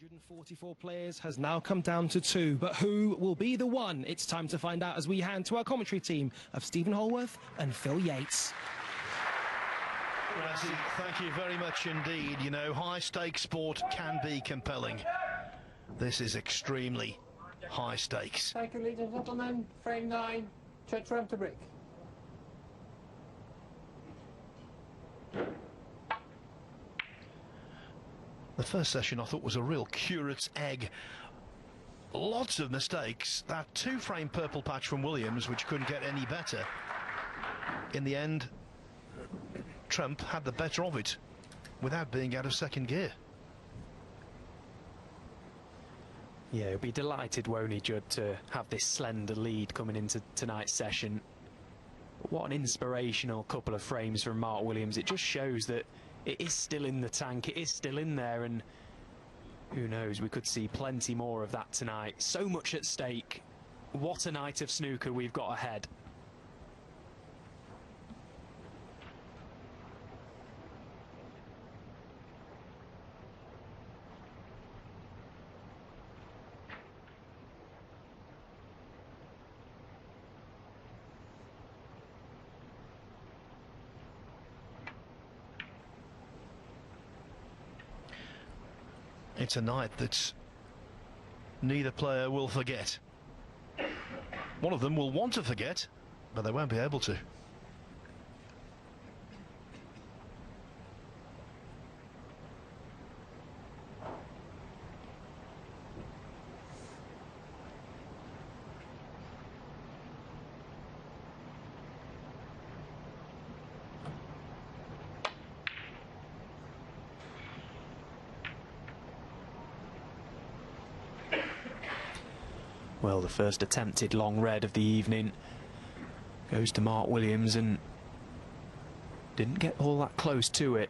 144 players has now come down to 2, but who will be the one? It's time to find out as we hand to our commentary team of Stephen Holworth and Phil Yates. Razzie, thank you very much indeed. You know, high-stakes sport can be compelling. This is extremely high stakes. Thank you, ladies and gentlemen. Frame 9, Judd to break. The first session I thought was a real curate's egg. Lots of mistakes. That two-frame purple patch from Williams, which couldn't get any better. In the end, Trump had the better of it without being out of second gear. Yeah, he'll be delighted, won't he, Judd, to have this slender lead coming into tonight's session. But what an inspirational couple of frames from Mark Williams. It just shows that it is still in the tank, it is still in there, and who knows, we could see plenty more of that tonight. So much at stake. What a night of snooker we've got ahead. It's a night that neither player will forget. One of them will want to forget, but they won't be able to. Well, the first attempted long red of the evening goes to Mark Williams and didn't get all that close to it.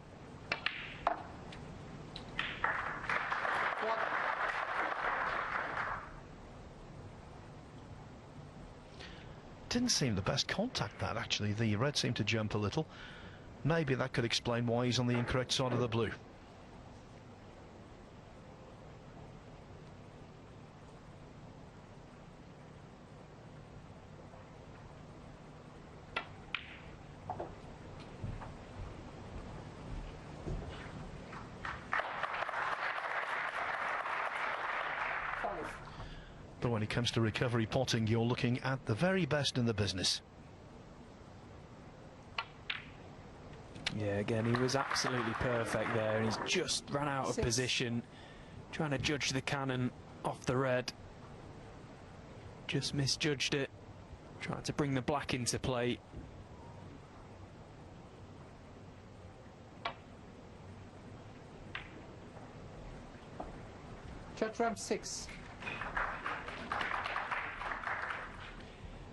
Didn't seem the best contact, that actually. The red seemed to jump a little. Maybe that could explain why he's on the incorrect side of the blue. But when it comes to recovery potting, you're looking at the very best in the business. Yeah, again, he was absolutely perfect there, and he's just ran out of position, trying to judge the cannon off the red. Just misjudged it, trying to bring the black into play. Judd ramp 6.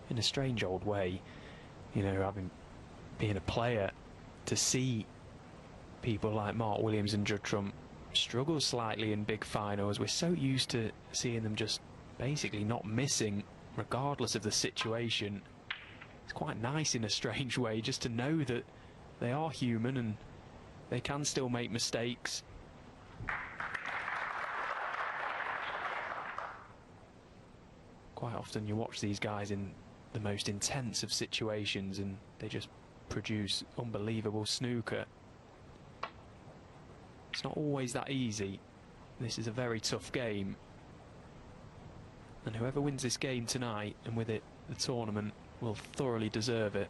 In a strange old way, you know, being a player, to see people like Mark Williams and Judd Trump struggle slightly in big finals. We're so used to seeing them just basically not missing regardless of the situation. It's quite nice in a strange way just to know that they are human and they can still make mistakes. Quite often you watch these guys in the most intense of situations and they just produce unbelievable snooker. It's not always that easy. This is a very tough game, and whoever wins this game tonight, and with it the tournament, will thoroughly deserve it.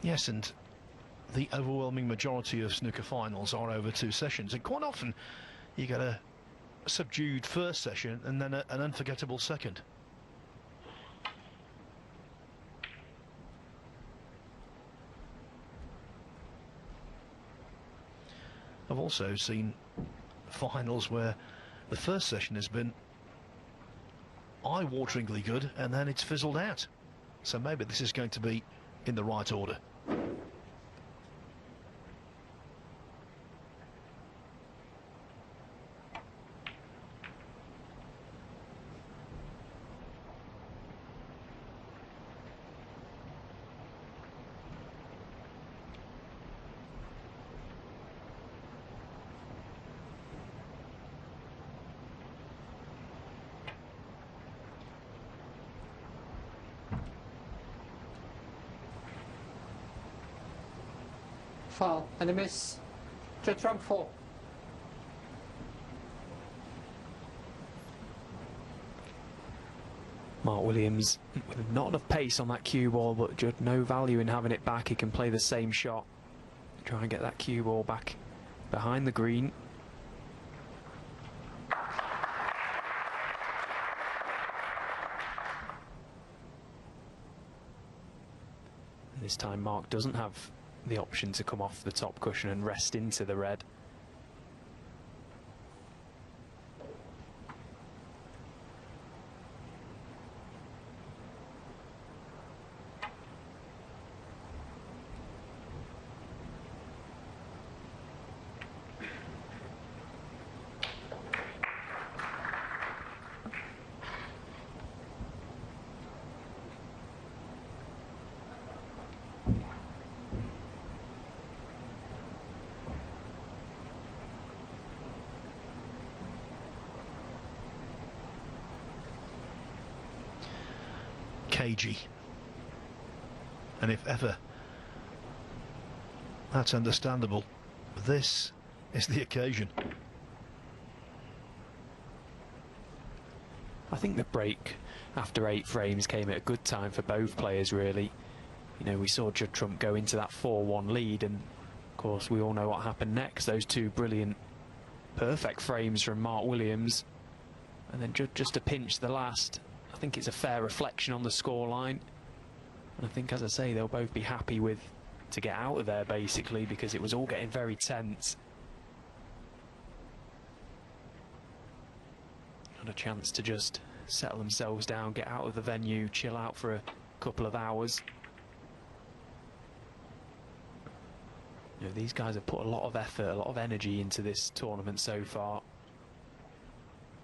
Yes, and the overwhelming majority of snooker finals are over 2 sessions, and quite often you get a subdued first session and then an unforgettable second. I've also seen finals where the first session has been eye-wateringly good and then it's fizzled out. So maybe this is going to be in the right order. Foul. And a miss. Judd Trump 4. Mark Williams with not enough pace on that cue ball, but Judd no value in having it back. He can play the same shot, try and get that cue ball back behind the green. And this time Mark doesn't have the option to come off the top cushion and rest into the red. Cagey, and if ever, that's understandable. This is the occasion. I think the break after 8 frames came at a good time for both players, really. You know, we saw Judd Trump go into that 4-1 lead, and of course we all know what happened next. Those 2 brilliant, perfect frames from Mark Williams, and then Judd just to pinch the last. I think it's a fair reflection on the scoreline, and I think, as I say, they'll both be happy with to get out of there, basically, because it was all getting very tense. Had a chance to just settle themselves down, get out of the venue, chill out for a couple of hours. You know, these guys have put a lot of effort, a lot of energy into this tournament so far.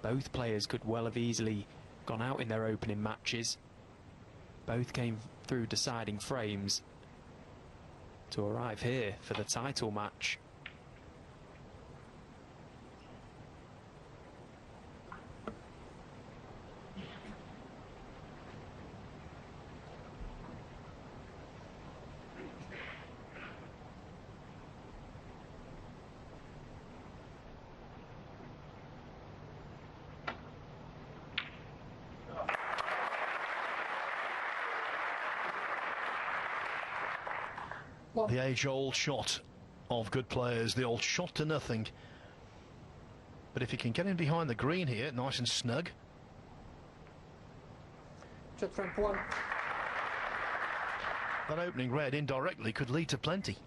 Both players could well have easily gone out in their opening matches. Both came through deciding frames to arrive here for the title match. The age-old shot of good players, the old shot to nothing. But if he can get in behind the green here, nice and snug. Judd Trump 1. That opening red indirectly could lead to plenty.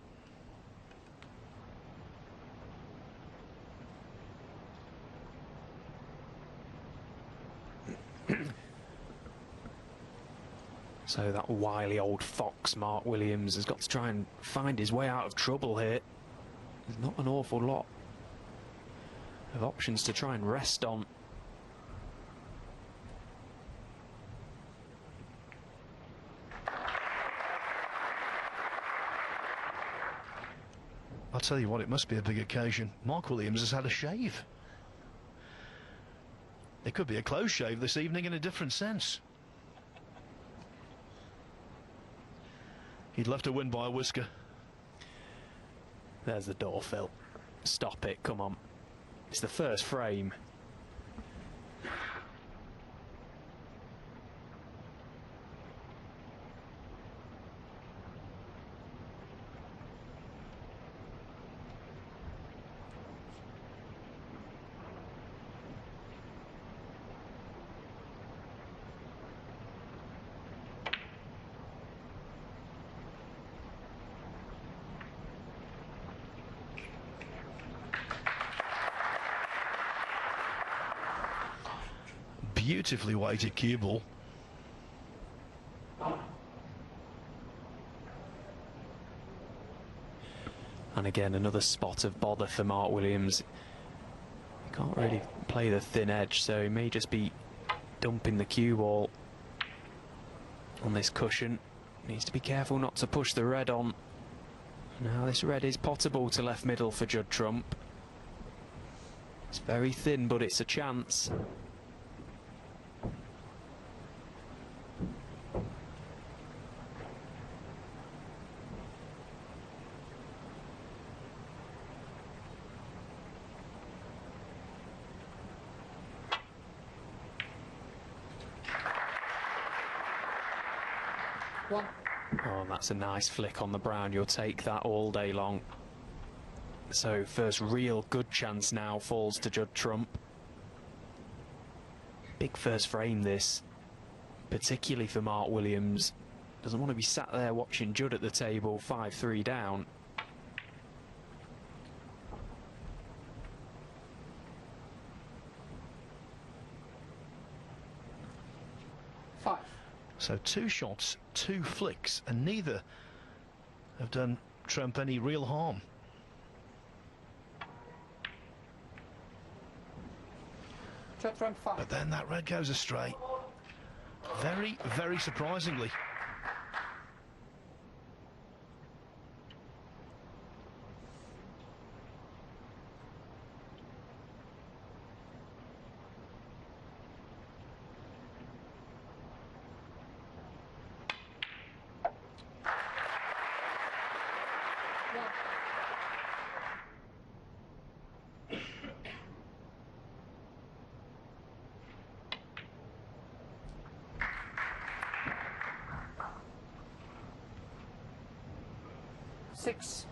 So that wily old fox, Mark Williams, has got to try and find his way out of trouble here. There's not an awful lot of options to try and rest on. I'll tell you what, it must be a big occasion. Mark Williams has had a shave. It could be a close shave this evening in a different sense. He'd love to win by a whisker. There's the door, Phil. Stop it, come on. It's the first frame. Beautifully weighted cue ball. And again, another spot of bother for Mark Williams. He can't really play the thin edge, so he may just be dumping the cue ball on this cushion. Needs to be careful not to push the red on. Now this red is potable to left middle for Judd Trump. It's very thin, but it's a chance. 1. Oh, that's a nice flick on the brown. You'll take that all day long. So first real good chance now falls to Judd Trump. Big first frame this, particularly for Mark Williams. Doesn't want to be sat there watching Judd at the table, 5-3 down. So 2 shots, 2 flicks, and neither have done Trump any real harm. Trump 5. But then that red goes astray. Very, very surprisingly. Six.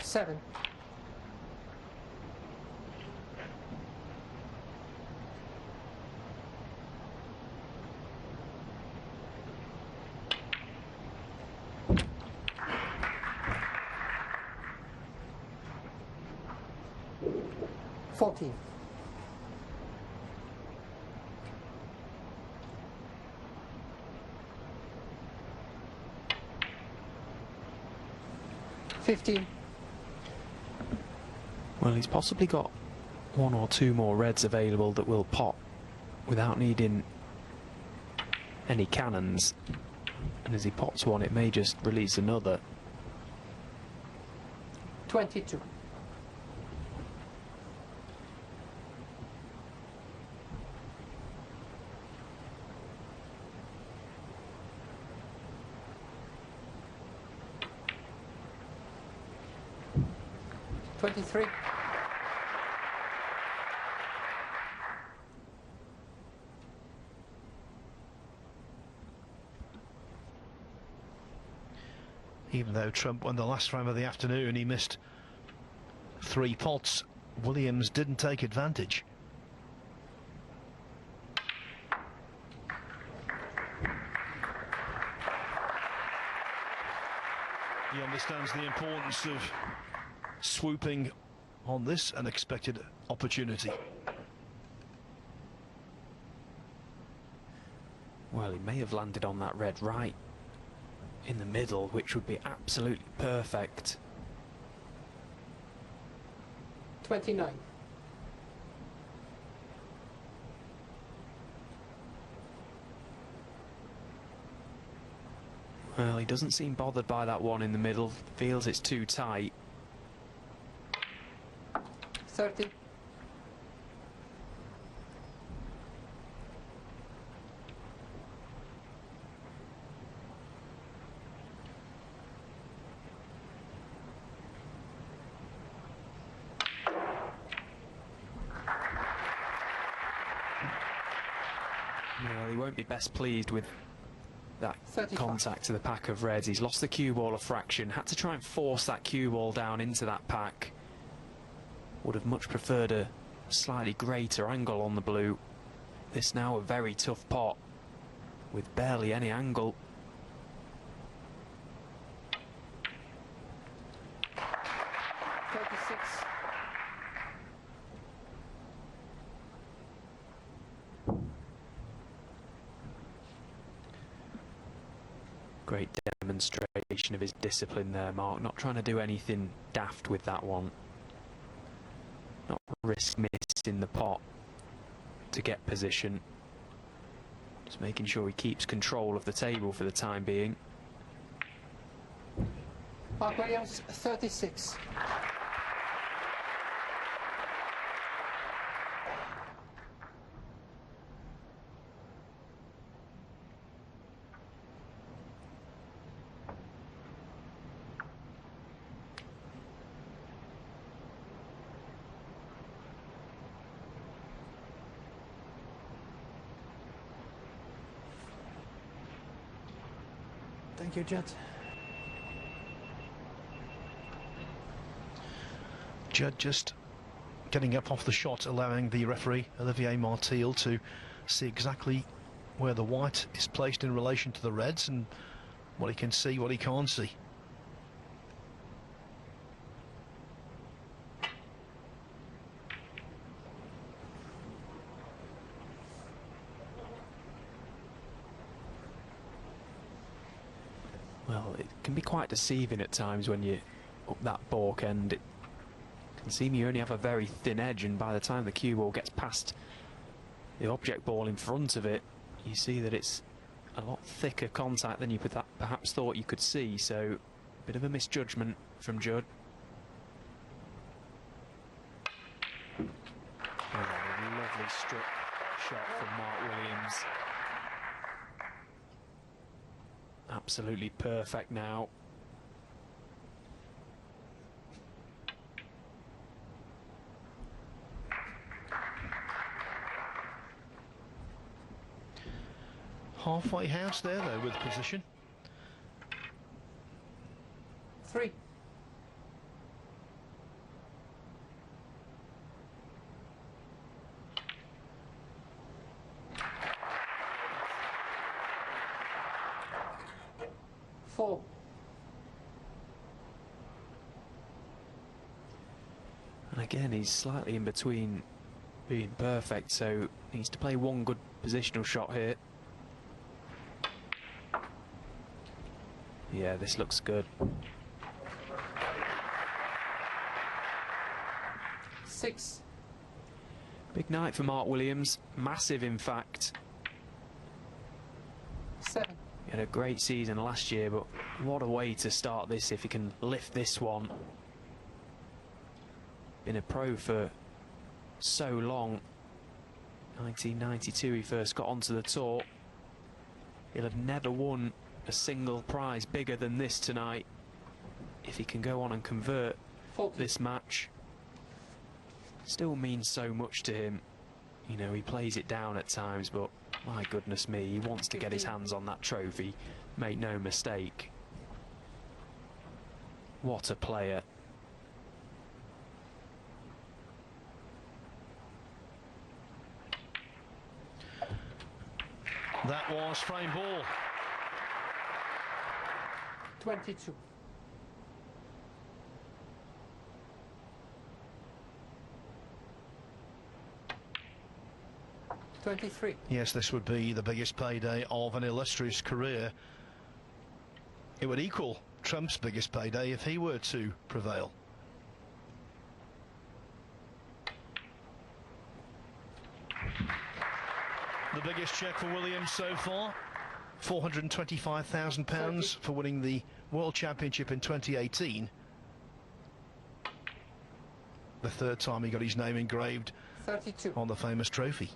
Seven. $14. 15. Well, he's possibly got 1 or 2 more reds available that will pop without needing any cannons. And as he pops one, it may just release another. 22. $23. Even though Trump won the last frame of the afternoon, he missed 3 pots. Williams didn't take advantage. He understands the importance of swooping on this unexpected opportunity. Well, he may have landed on that red right in the middle, which would be absolutely perfect. 29. Well, he doesn't seem bothered by that one in the middle, feels it's too tight. 30. Well, he won't be best pleased with that 35. contact to the pack of reds. He's lost the cue ball a fraction, had to try and force that cue ball down into that pack. Would have much preferred a slightly greater angle on the blue. This now a very tough pot with barely any angle. 36. Great demonstration of his discipline there, Mark. Not trying to do anything daft with that one. Not risk missing the pot to get position. Just making sure he keeps control of the table for the time being. Mark Williams, 36. Thank you, Judd. Judd just getting up off the shot, allowing the referee, Olivier Martil, to see exactly where the white is placed in relation to the reds and what he can see, what he can't see. Well, it can be quite deceiving at times when you're up that balk end. It can seem you only have a very thin edge, and by the time the cue ball gets past the object ball in front of it, you see that it's a lot thicker contact than you perhaps thought you could see. So, a bit of a misjudgment from Judd. Oh, a lovely struck shot from Mark Williams. Absolutely perfect now. Halfway house there, though, with position. 3. And again, he's slightly in between being perfect, so needs to play one good positional shot here. Yeah, this looks good. 6. Big night for Mark Williams. Massive, in fact. 7. He had a great season last year, but what a way to start this if he can lift this one. Been a pro for so long. 1992 he first got onto the tour. He'll have never won a single prize bigger than this tonight if he can go on and convert 40. this match. Still means so much to him. You know, he plays it down at times, but my goodness me, he wants to get his hands on that trophy. Make no mistake. What a player. That was frame ball. 22. Yes, this would be the biggest payday of an illustrious career. It would equal Trump's biggest payday if he were to prevail. The biggest cheque for Williams so far, £425,000 for winning the World Championship in 2018. The third time he got his name engraved 32. on the famous trophy.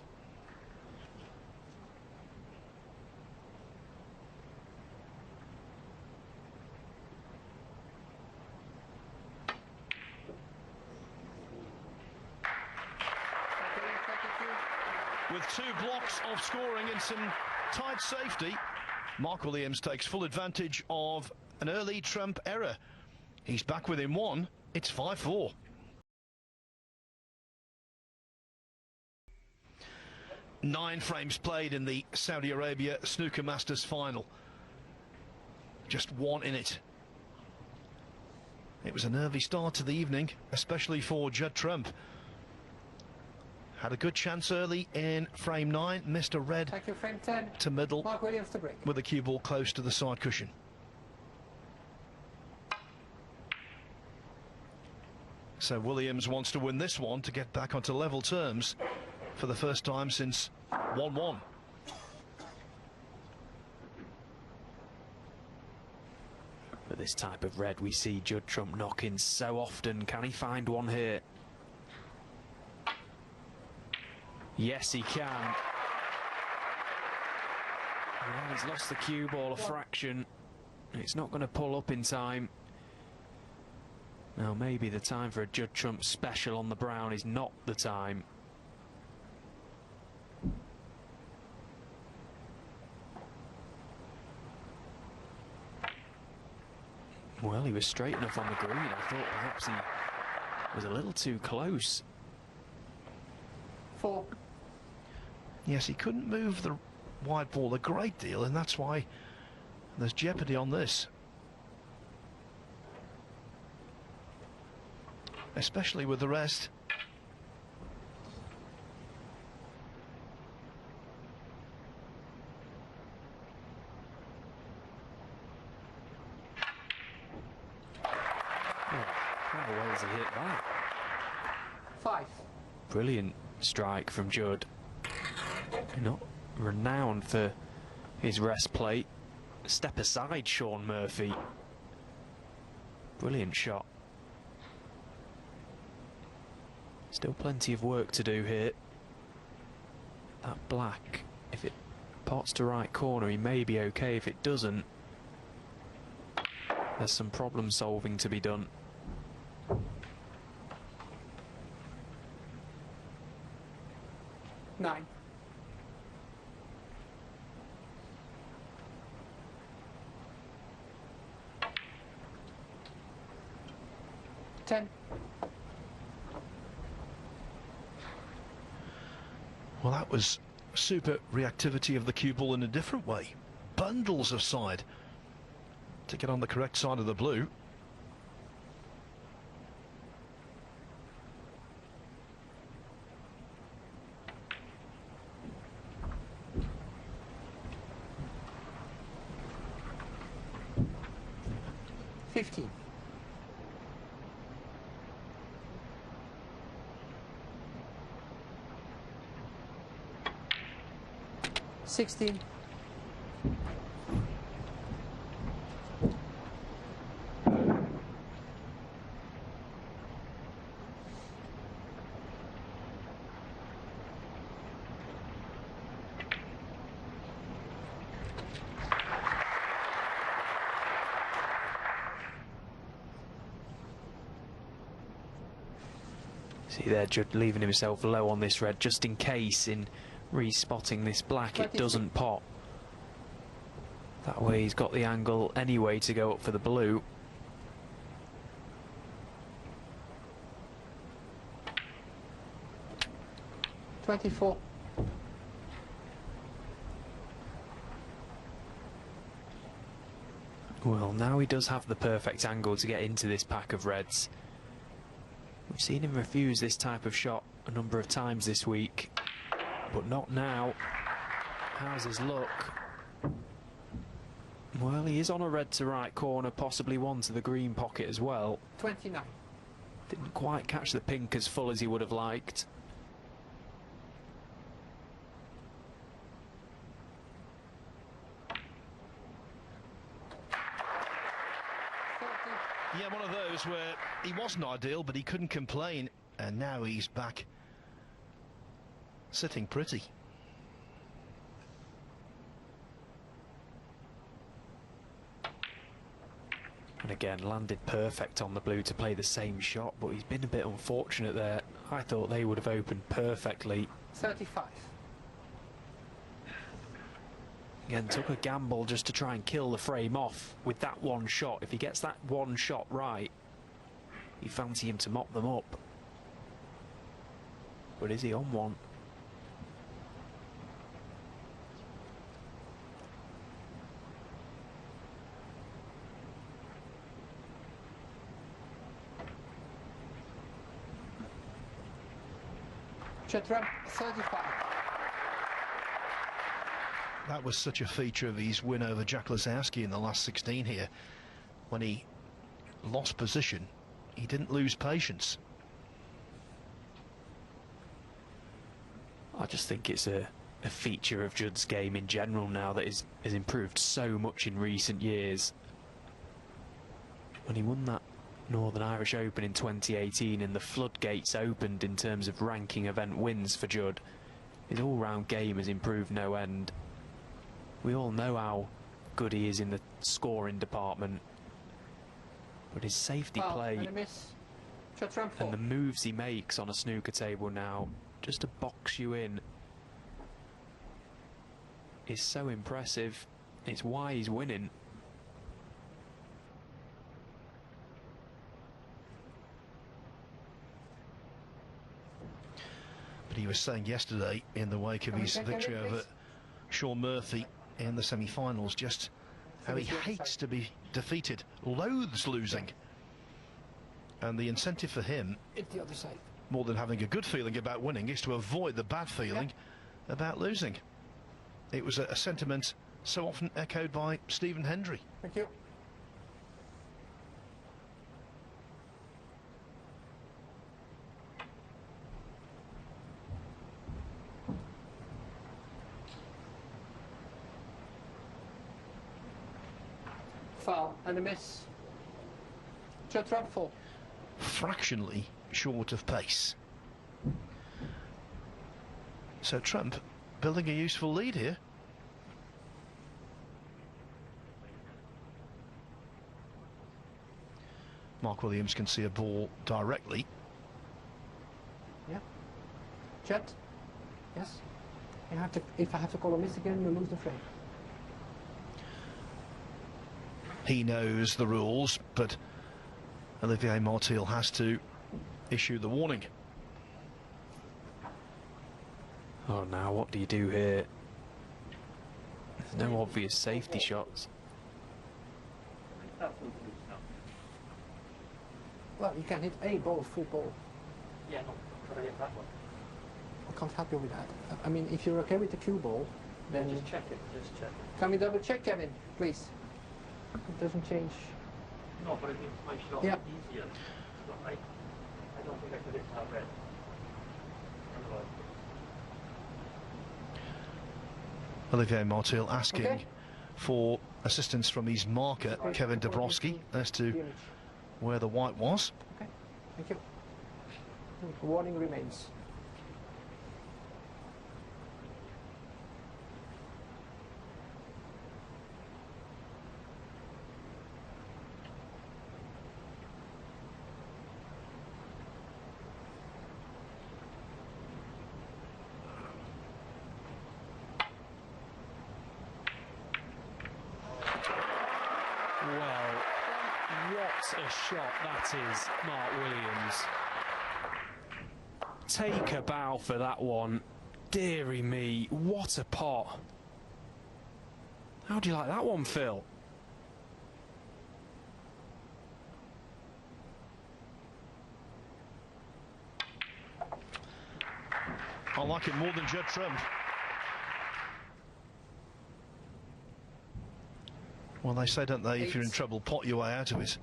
With 2 blocks of scoring and some tight safety, Mark Williams takes full advantage of an early Trump error. He's back within 1. It's 5-4. Nine frames played in the Saudi Arabia Snooker Masters final. Just 1 in it. It was a nervy start to the evening, especially for Judd Trump. Had a good chance early in frame 9, missed a red Thank you, frame 10. to middle Mark Williams to break. with a cue ball close to the side cushion. So Williams wants to win this one to get back onto level terms for the first time since 1-1. But this type of red we see Judd Trump knocking so often. Can he find one here? Yes, he can. Well, he's lost the cue ball a fraction. It's not going to pull up in time. Now, maybe the time for a Judd Trump special on the brown is not the time. Well, he was straight enough on the green. I thought perhaps he was a little too close. 4. Yes, he couldn't move the wide ball a great deal, and that's why there's jeopardy on this. Especially with the rest. How well has he hit that? 5. Brilliant strike from Judd. Not renowned for his rest plate. Step aside, Sean Murphy. Brilliant shot. Still plenty of work to do here. That black, if it pots to right corner, he may be okay. If it doesn't, there's some problem solving to be done. Nine. Ten. Well, that was super reactivity of the cue ball in a different way. Bundles of side to get on the correct side of the blue. $15. 16. See there, Judd leaving himself low on this red just in case in re-spotting this black it doesn't pop. That way he's got the angle anyway to go up for the blue. $24. Well, now he does have the perfect angle to get into this pack of reds. We've seen him refuse this type of shot a number of times this week, but not now. How's his luck? Well, he is on a red to right corner, possibly one to the green pocket as well. 29. Didn't quite catch the pink as full as he would have liked. Yeah, one of those where he wasn't ideal, but he couldn't complain, and now he's back sitting pretty. And again, landed perfect on the blue to play the same shot, but he's been a bit unfortunate there. I thought they would have opened perfectly. 35. Again, took a gamble just to try and kill the frame off with that one shot. If he gets that one shot right, you fancy him to mop them up. But is he on one? Chetram, 35. That was such a feature of his win over Jack Lisowski in the last 16 here. When he lost position, he didn't lose patience. I just think it's a feature of Judd's game in general now that has improved so much in recent years. When he won that Northern Irish Open in 2018 and the floodgates opened in terms of ranking event wins for Judd, his all-round game has improved no end. We all know how good he is in the scoring department, but his safety play and the moves he makes on a snooker table now, just to box you in, is so impressive. It's why he's winning. But he was saying yesterday, in the wake of his victory over Sean Murphy in the semi-finals, just how he hates to be defeated, loathes losing. And the incentive for him, the other side, more than having a good feeling about winning, is to avoid the bad feeling about losing. It was a sentiment so often echoed by Stephen Hendry. Thank you. Foul and a miss. Judd Trump 4. Fractionally short of pace. So Trump building a useful lead here. Mark Williams can see a ball directly. Yeah. Judd. Yes. You have to. If I have to call a miss again, you lose the frame. He knows the rules, but Olivier Martil has to issue the warning. Oh, now what do you do here? There's no obvious safety shots. Well, you can hit a ball, full ball. Yeah, no, but I hit that one. I can't help you with that. I mean, if you're okay with the cue ball, then Just check it, just check it. Can we double check, Kevin, please? It doesn't change. No, but it makes my shot easier. So I don't think I could hit that red. Otherwise. Olivier Martil asking for assistance from his marker, Kevin Dabrowski, as to where the white was. Okay, thank you. The warning remains. Well, what a shot that is, Mark Williams. Take a bow for that one. Deary me, what a pot. How do you like that one, Phil? I like it more than Judd Trump. Well, they say, don't they, if you're in trouble, pot your way out of it.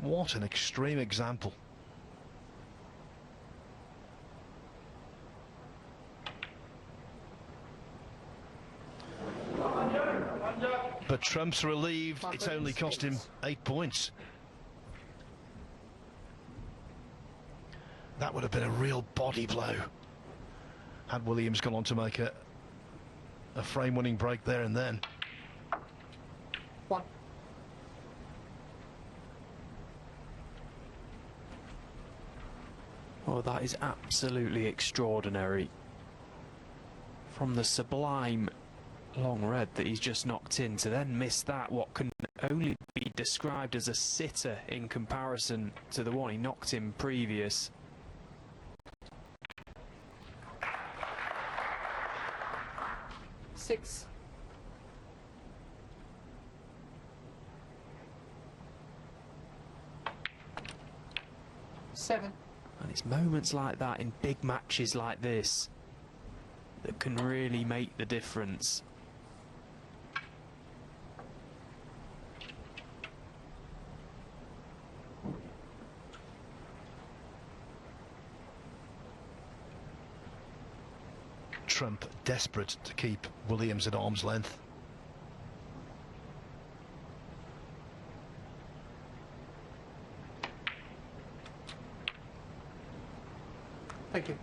What an extreme example. But Trump's relieved it's only cost him 8 points. That would have been a real body blow had Williams gone on to make a frame-winning break there and then. One. Oh, that is absolutely extraordinary. From the sublime long red that he's just knocked in to then miss that, what can only be described as a sitter in comparison to the one he knocked in previous. Six. Seven. And it's moments like that in big matches like this that can really make the difference. Trump desperate to keep Williams at arm's length. Thank you.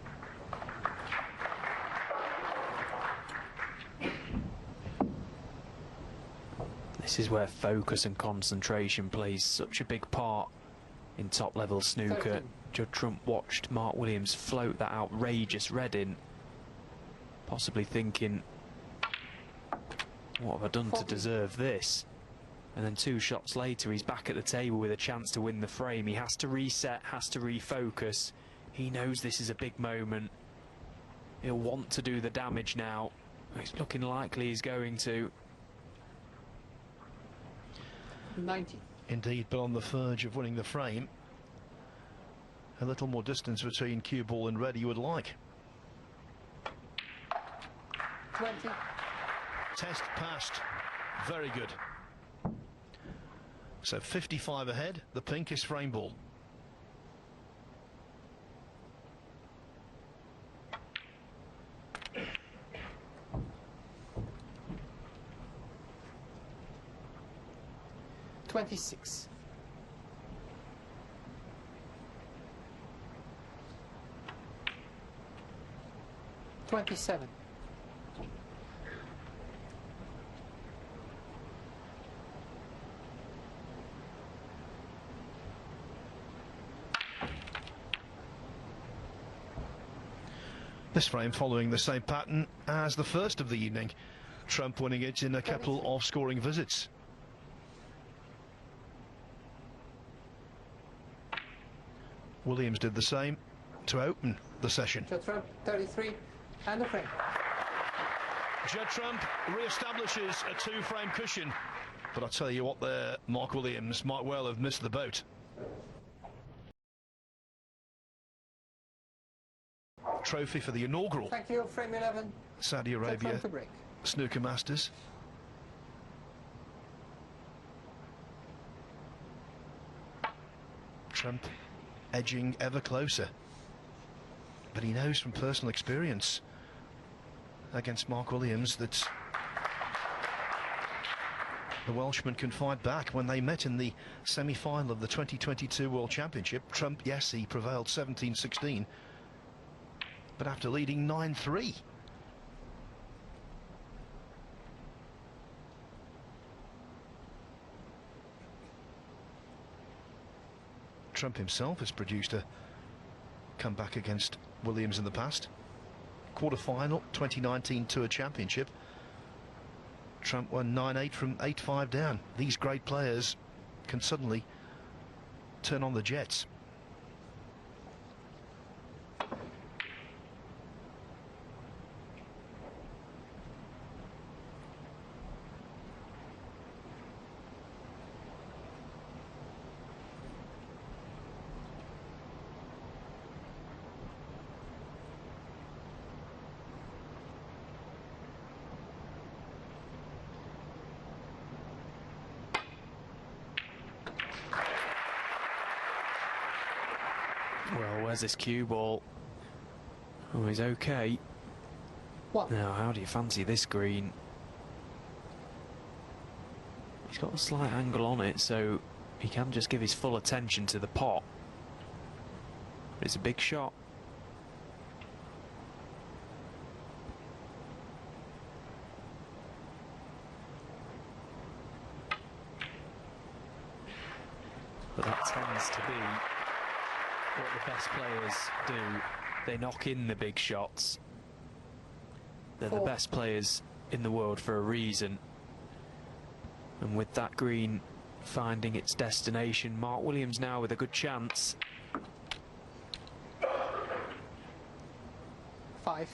This is where focus and concentration plays such a big part in top-level snooker. 13. Judd Trump watched Mark Williams float that outrageous red in, possibly thinking, what have I done to deserve this? And then 2 shots later, he's back at the table with a chance to win the frame. He has to reset, has to refocus. He knows this is a big moment. He'll want to do the damage now. It's looking likely he's going to. 90. Indeed, but on the verge of winning the frame. A little more distance between cue ball and red you would like. 20. Test passed. Very good. So 55 ahead. The pink is frame ball. $26. 27. This frame following the same pattern as the first of the evening. Trump winning it in a couple of scoring visits. Williams did the same to open the session. Judd Trump, 33, and the frame. Judd Trump re-establishes a two-frame cushion. But I'll tell you what there, Mark Williams might well have missed the boat. Trophy for the inaugural Thank you, frame 11. Saudi Judd Arabia Trump to break. Snooker Masters. Trump edging ever closer, but he knows from personal experience against Mark Williams that the Welshman can fight back. When they met in the semi-final of the 2022 World Championship, Trump, yes, he prevailed 17-16, but after leading 9-3. Trump himself has produced a comeback against Williams in the past. Quarter-final, 2019 Tour Championship. Trump won 9-8 from 8-5 down. These great players can suddenly turn on the jets. Well, where's this cue ball? Oh, he's okay. What? Now, how do you fancy this green? He's got a slight angle on it, so he can just give his full attention to the pot. It's a big shot. But that tends to be what the best players do. They knock in the big shots. They're the best players in the world for a reason. And with that green finding its destination, Mark Williams now with a good chance. 5.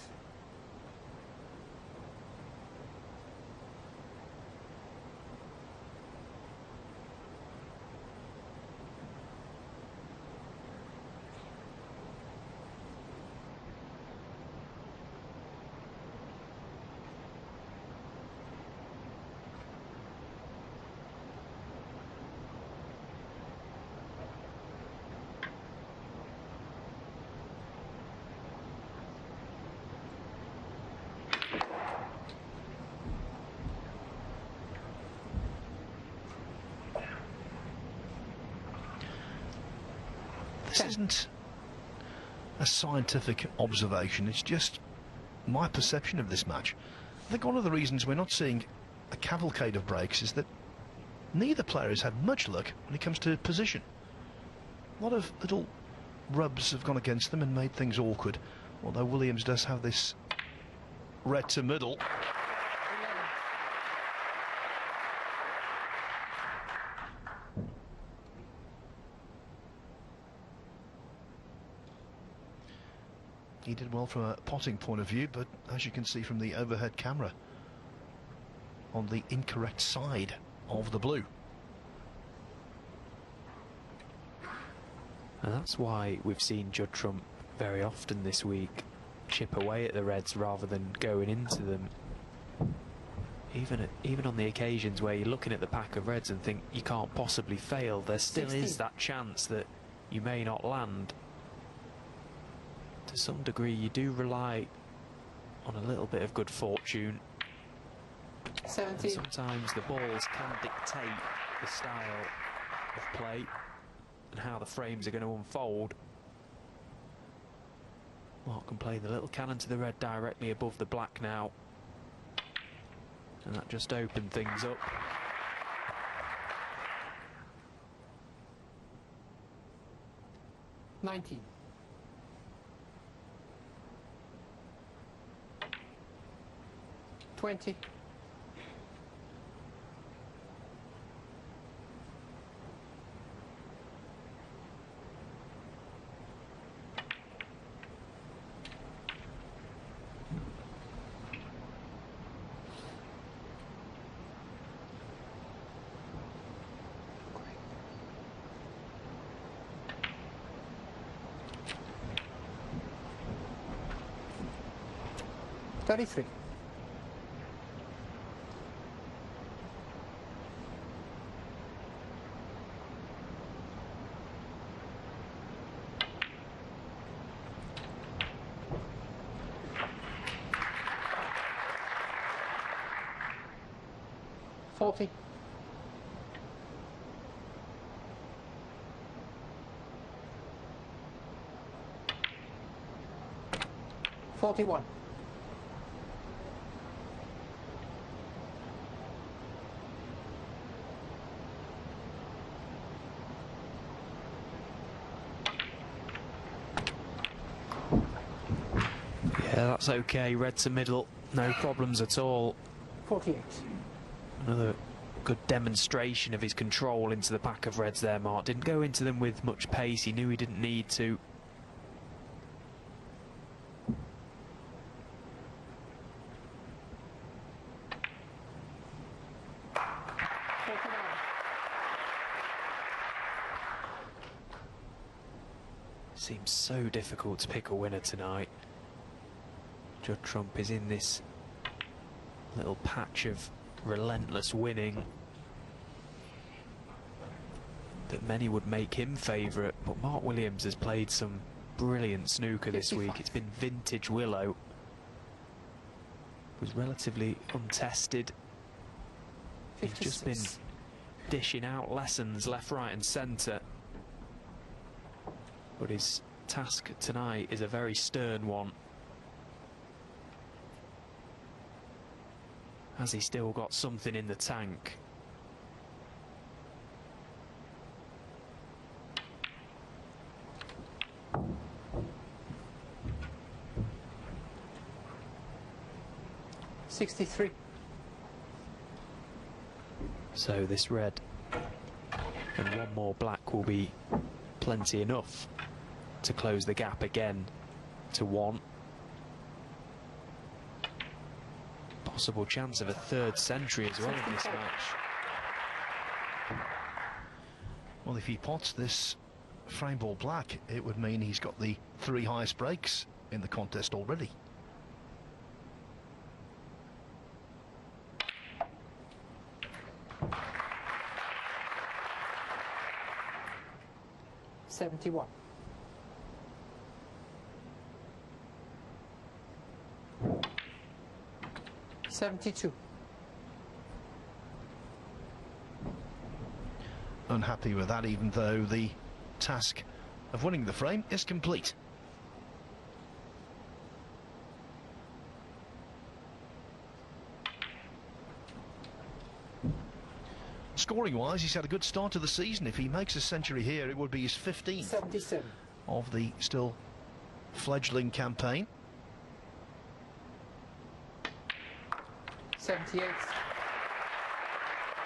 This isn't a scientific observation, it's just my perception of this match. I think one of the reasons we're not seeing a cavalcade of breaks is that neither player has had much luck when it comes to position. A lot of little rubs have gone against them and made things awkward, although Williams does have this red to middle. He did well from a potting point of view, but as you can see from the overhead camera, on the incorrect side of the blue. And that's why we've seen Judd Trump very often this week chip away at the Reds rather than going into them. Even on the occasions where you're looking at the pack of Reds and think you can't possibly fail, there still 16. is that chance that you may not land. To some degree, you do rely on a little bit of good fortune. 17. And sometimes the balls can dictate the style of play and how the frames are going to unfold. Mark can play the little cannon to the red directly above the black now. And that just opened things up. $19. $20. $33. $40. $41. Yeah, that's okay. Red to middle, no problems at all. 48. Another good demonstration of his control into the pack of Reds there, Mark. Didn't go into them with much pace. He knew he didn't need to. Seems so difficult to pick a winner tonight. Judd Trump is in this little patch of relentless winning that many would make him favourite, but Mark Williams has played some brilliant snooker this week. It's been vintage Willow. Was relatively untested. He's just been dishing out lessons left, right and centre. But his task tonight is a very stern one. Has he still got something in the tank? $63. So this red and one more black will be plenty enough to close the gap again to 1. Possible chance of a third century as well in this match. Well, if he pots this frame ball black, it would mean he's got the 3 highest breaks in the contest already. $71. $72. Unhappy with that, even though the task of winning the frame is complete. Scoring-wise, he's had a good start to the season. If he makes a century here, it would be his 15th 77. of the still fledgling campaign. 78.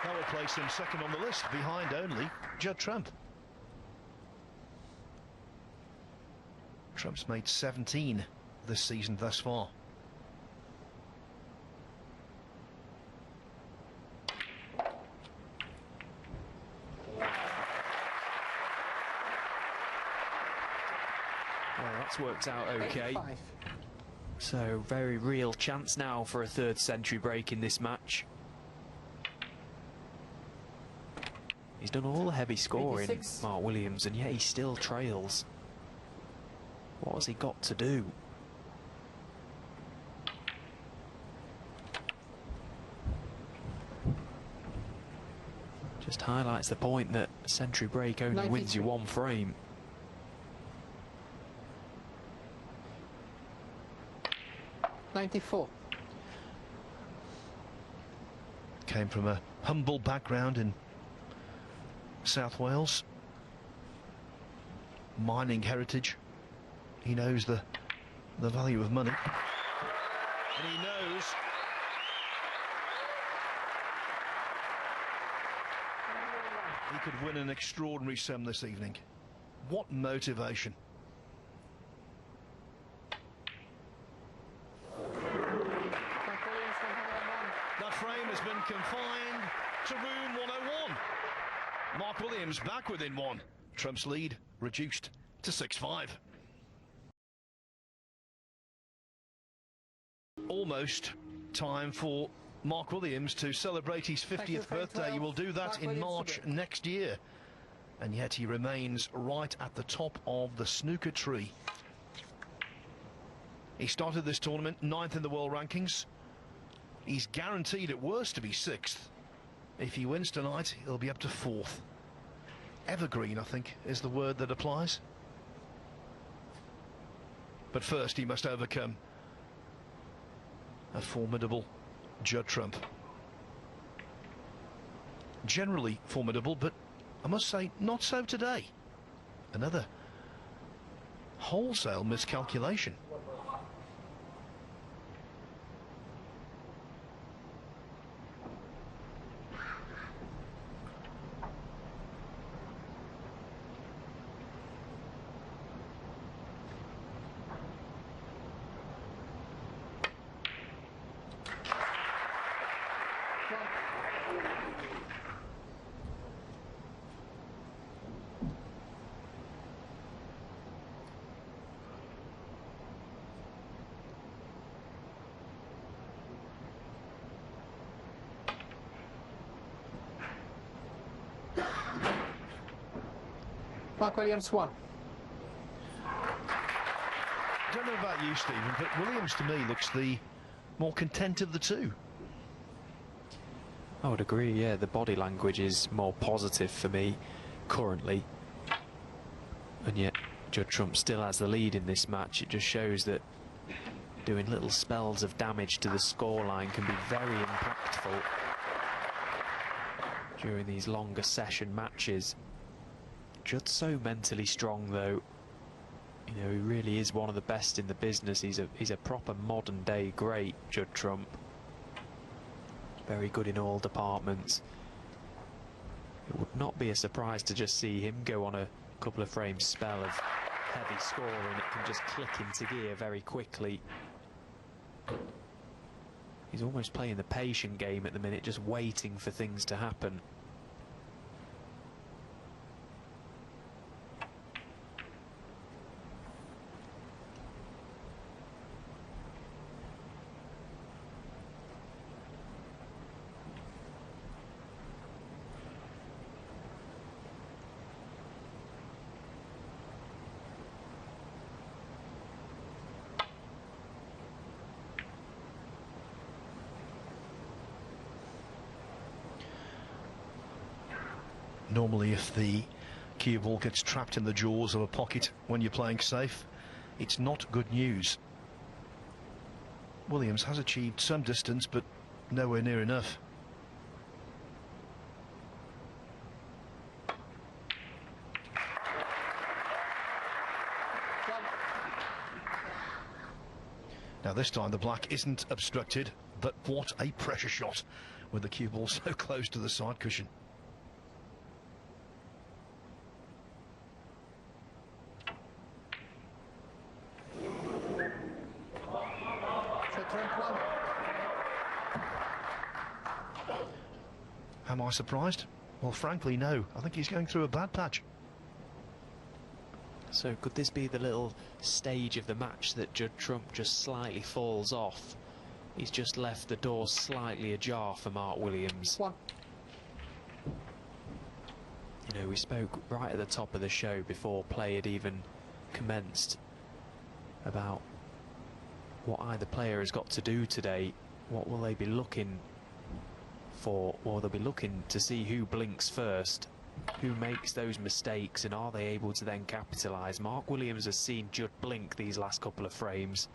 That will place him second on the list, behind only Judd Trump. Trump's made 17 this season thus far. Well, that's worked out okay. So, very real chance now for a third century break in this match. He's done all the heavy scoring, 86. Mark Williams, and yet he still trails. What has he got to do? Just highlights the point that a century break only 93. wins you one frame. '94. Came from a humble background in South Wales. Mining heritage. He knows the value of money. And he knows he could win an extraordinary sum this evening. What motivation. That frame has been confined to room 101. Mark Williams back within one. Trump's lead reduced to 6-5. Almost time for Mark Williams to celebrate his 50th birthday. He will do that in March next year. And yet he remains right at the top of the snooker tree. He started this tournament 9th in the world rankings. He's guaranteed at worst to be 6th. If he wins tonight, he'll be up to 4th. Evergreen, I think, is the word that applies. But first he must overcome a formidable Judd Trump. Generally formidable, but I must say not so today. Another wholesale miscalculation. Mark Williams won. I don't know about you, Stephen, but Williams to me looks the more content of the two. I would agree, yeah, the body language is more positive for me currently. And yet Judd Trump still has the lead in this match. It just shows that doing little spells of damage to the scoreline can be very impactful during these longer session matches. Judd's so mentally strong, though. You know, he really is one of the best in the business. He's a proper modern day great, Judd Trump. Very good in all departments. It would not be a surprise to just see him go on a couple of frames spell of heavy scoring. It can just click into gear very quickly. He's almost playing the patient game at the minute, just waiting for things to happen. Normally, if the cue ball gets trapped in the jaws of a pocket when you're playing safe, it's not good news. Williams has achieved some distance, but nowhere near enough. Now this time the black isn't obstructed, but what a pressure shot with the cue ball so close to the side cushion. Am I surprised? Well, frankly, no. I think he's going through a bad patch. So could this be the little stage of the match that Judd Trump just slightly falls off? He's just left the door slightly ajar for Mark Williams. One. You know, we spoke right at the top of the show before play had even commenced about what either player has got to do today. What will they be looking for? Well, they'll be looking to see who blinks first, who makes those mistakes, and are they able to then capitalise. Mark Williams has seen Judd blink these last couple of frames,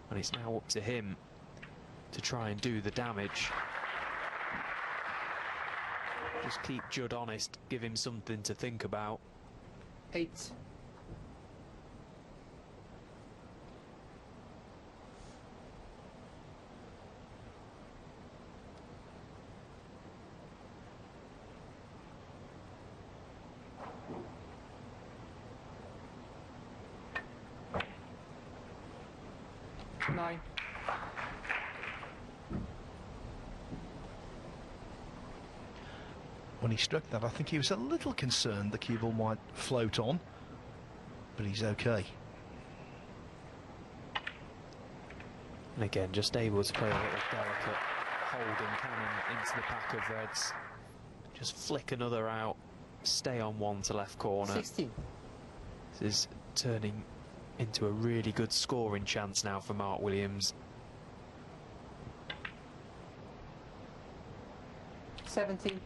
and it's now up to him to try and do the damage. Just keep Judd honest, give him something to think about. 8. Nine. When he struck that, I think he was a little concerned the cue ball might float on, but he's okay. And again, just able to play a little delicate holding cannon into the pack of reds. Just flick another out, stay on one to left corner. 16. This is turning into a really good scoring chance now for Mark Williams. 17.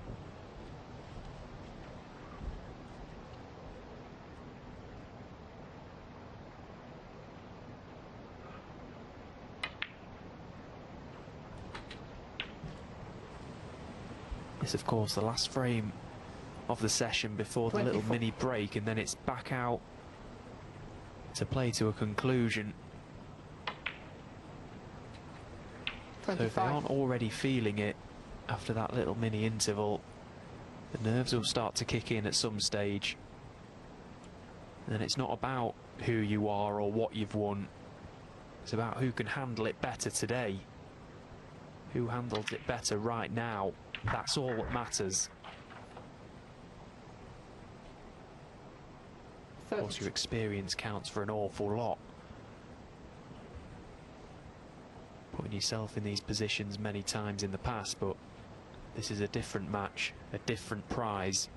This, of course, the last frame of the session before the 24. little mini break, and then it's back out to play to a conclusion. 25. So if they aren't already feeling it after that little mini interval, the nerves will start to kick in at some stage. And it's not about who you are or what you've won. It's about who can handle it better today. Who handles it better right now. That's all that matters. Of course, your experience counts for an awful lot. Putting yourself in these positions many times in the past, but this is a different match, a different prize.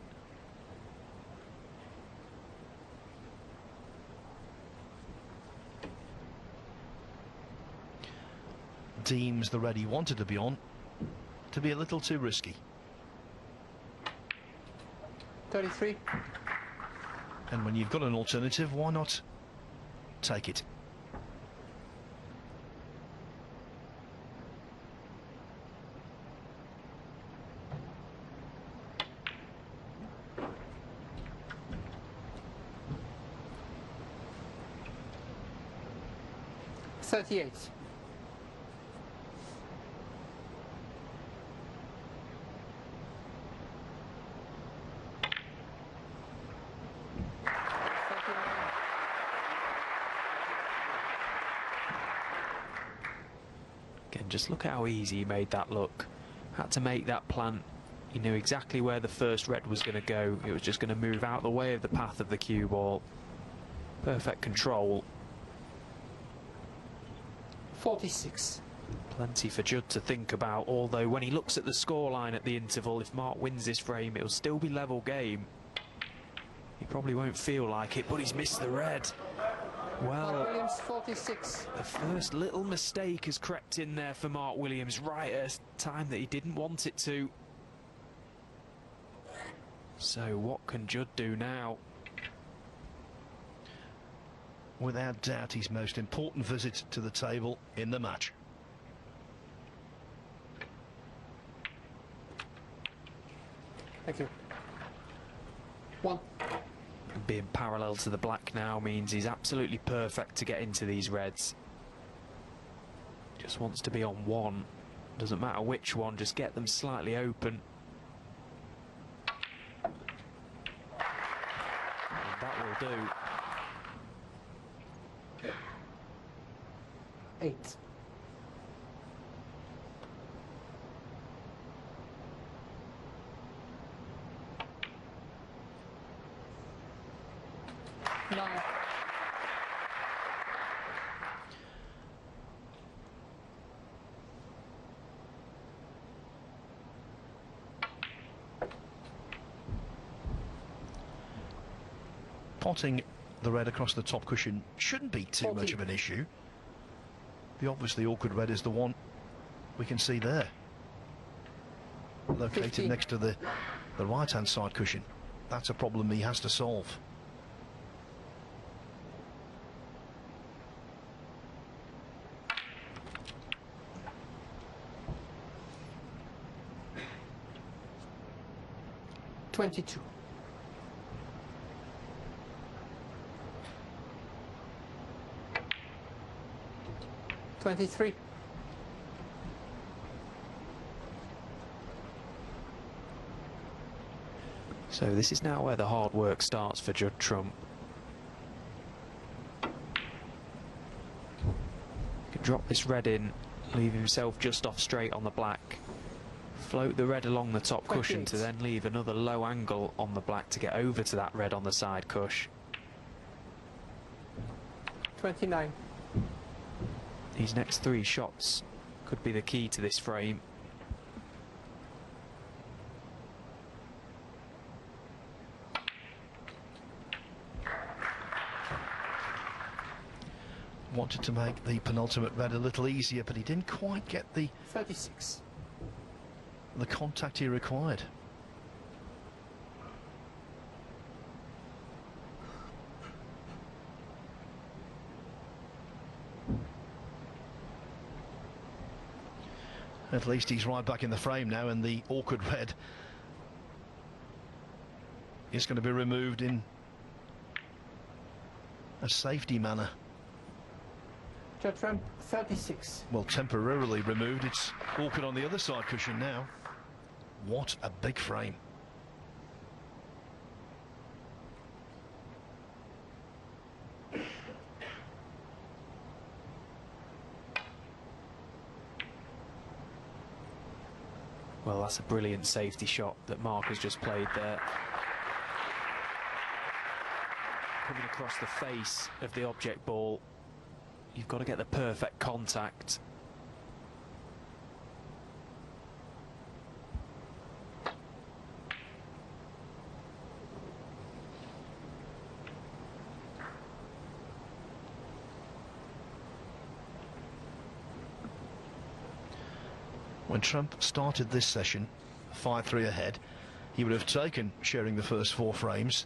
Deems the red he wanted to be on to be a little too risky. 33. And when you've got an alternative, why not take it? $38. Again, just look at how easy he made that look. Had to make that plant. He knew exactly where the first red was going to go. It was just going to move out the way of the path of the cue ball. Perfect control. 46. Plenty for Judd to think about, although when he looks at the scoreline at the interval, if Mark wins this frame, it'll still be level game. He probably won't feel like it, but he's missed the red. Well, Mark Williams, 46. the first little mistake has crept in there for Mark Williams right at a time that he didn't want it to. So what can Judd do now? Without doubt, his most important visit to the table in the match. Thank you. 1. Being parallel to the black now means he's absolutely perfect to get into these reds. Just wants to be on one. Doesn't matter which one, just get them slightly open. And that will do. 8. Spotting the red across the top cushion shouldn't be too much of an issue. The obviously awkward red is the one we can see there, located 15. next to the right-hand side cushion. That's a problem he has to solve. $22. $23. So this is now where the hard work starts for Judd Trump. He can drop this red in, leave himself just off straight on the black, float the red along the top cushion to then leave another low angle on the black to get over to that red on the side cush. 29. These next 3 shots could be the key to this frame. Wanted to make the penultimate red a little easier, but he didn't quite get the 36. the contact he required. At least he's right back in the frame now, and the awkward red is going to be removed in a safety manner. Judd Trump, 36. Well, temporarily removed. It's awkward on the other side cushion now. What a big frame. Well, that's a brilliant safety shot that Mark has just played there. Coming across the face of the object ball, you've got to get the perfect contact. When Trump started this session 5-3 ahead, he would have taken sharing the first 4 frames.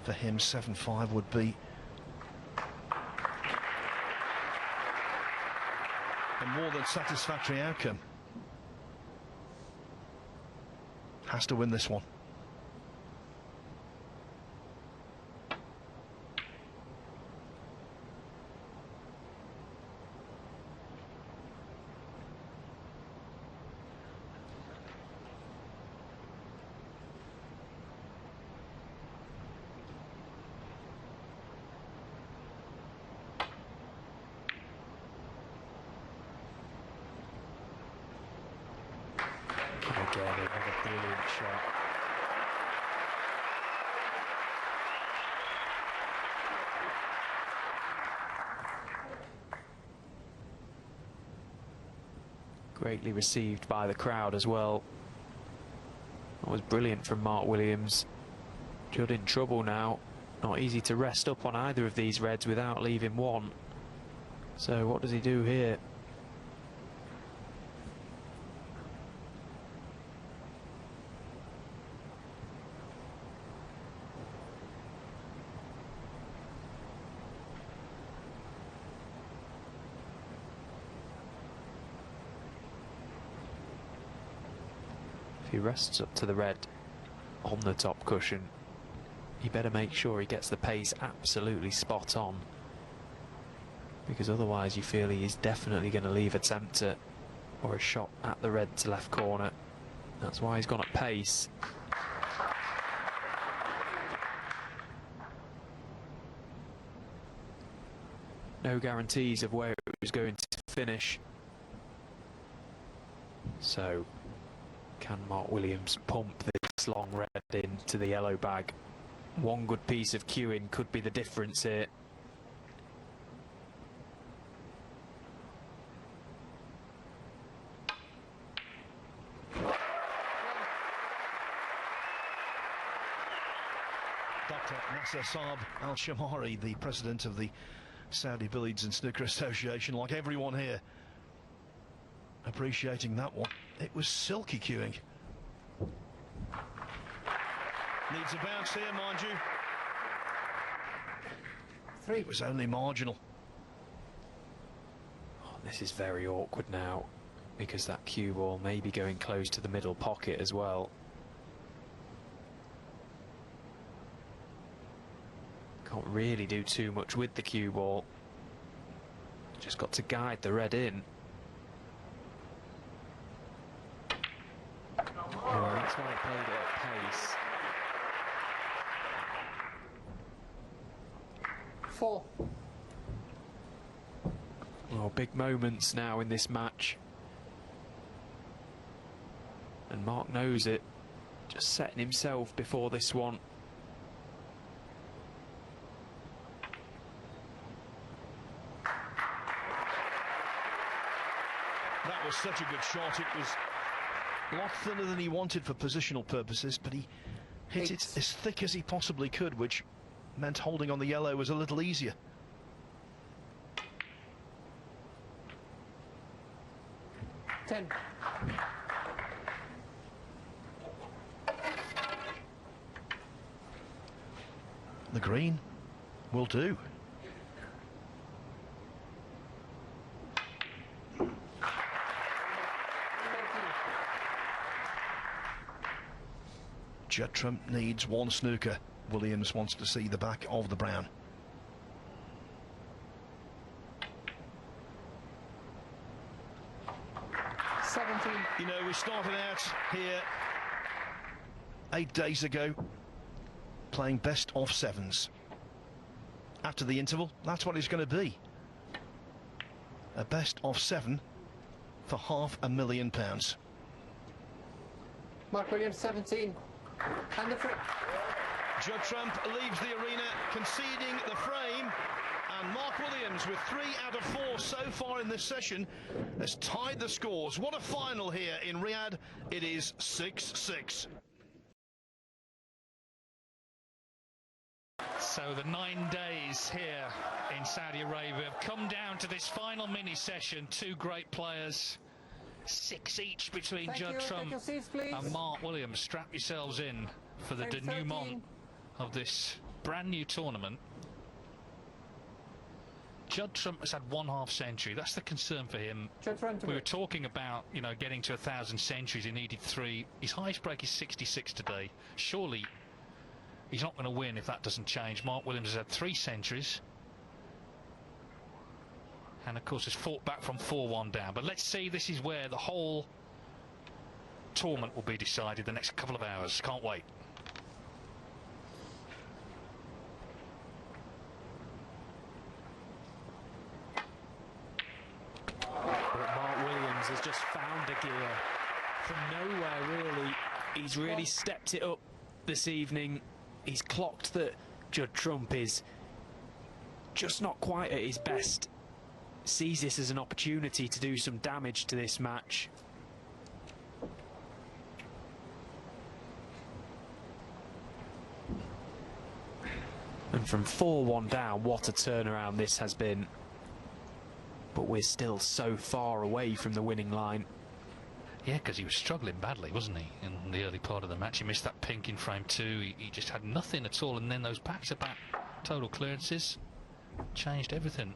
For him, 7-5 would be a more than satisfactory outcome. Has to win this one. Again, another brilliant shot. Greatly received by the crowd as well. That was brilliant from Mark Williams. Judd in trouble now. Not easy to rest up on either of these reds without leaving one. So what does he do here? If he rests up to the red on the top cushion, you better make sure he gets the pace absolutely spot on, because otherwise you feel he is definitely going to leave a tempter or a shot at the red to left corner. That's why he's gone at pace. No guarantees of where it was going to finish. So can Mark Williams pump this long red into the yellow bag? One good piece of cueing could be the difference here. Dr. Nasser Saab Al-Shamari, the president of the Saudi Billiards and Snooker Association, like everyone here, appreciating that one. It was silky cueing. Needs a bounce here, mind you. 3. It was only marginal. Oh, this is very awkward now, because that cue ball may be going close to the middle pocket as well. Can't really do too much with the cue ball. Just got to guide the red in. Oh, that's why I played it at pace. 4. Oh, big moments now in this match. And Mark knows it. Just setting himself before this one. That was such a good shot. It was a lot thinner than he wanted for positional purposes, but he hit it as thick as he possibly could, which meant holding on the yellow was a little easier. Ten. The green will do. Judd Trump needs one snooker. Williams wants to see the back of the brown. You know, we started out here 8 days ago playing best of sevens. After the interval, that's what it's going to be. A best of 7 for £500,000. Mark Williams, 17. And the free. Judd Trump leaves the arena conceding the frame, and Mark Williams, with 3 out of 4 so far in this session, has tied the scores. What a final here in Riyadh. It is 6-6. So the 9 days here in Saudi Arabia have come down to this final mini session. 2 great players, 6 each between Judd Trump and Mark Williams. Strap yourselves in for the denouement of this brand new tournament. Judd Trump has had 1/2 century. That's the concern for him. We were talking about, you know, getting to 1,000 centuries. He needed 3. His highest break is 66 today. Surely he's not going to win if that doesn't change. Mark Williams has had 3 centuries. And of course has fought back from 4-1 down. But let's see, this is where the whole tournament will be decided the next couple of hours. Can't wait. But Mark Williams has just found a gear from nowhere, really. He's really stepped it up this evening. He's clocked that Judd Trump is just not quite at his best. Sees this as an opportunity to do some damage to this match. And from 4-1 down, what a turnaround this has been. But we're still so far away from the winning line. Yeah, because he was struggling badly, wasn't he, in the early part of the match. He missed that pink in frame 2. He just had nothing at all, and then those back-to-back total clearances changed everything.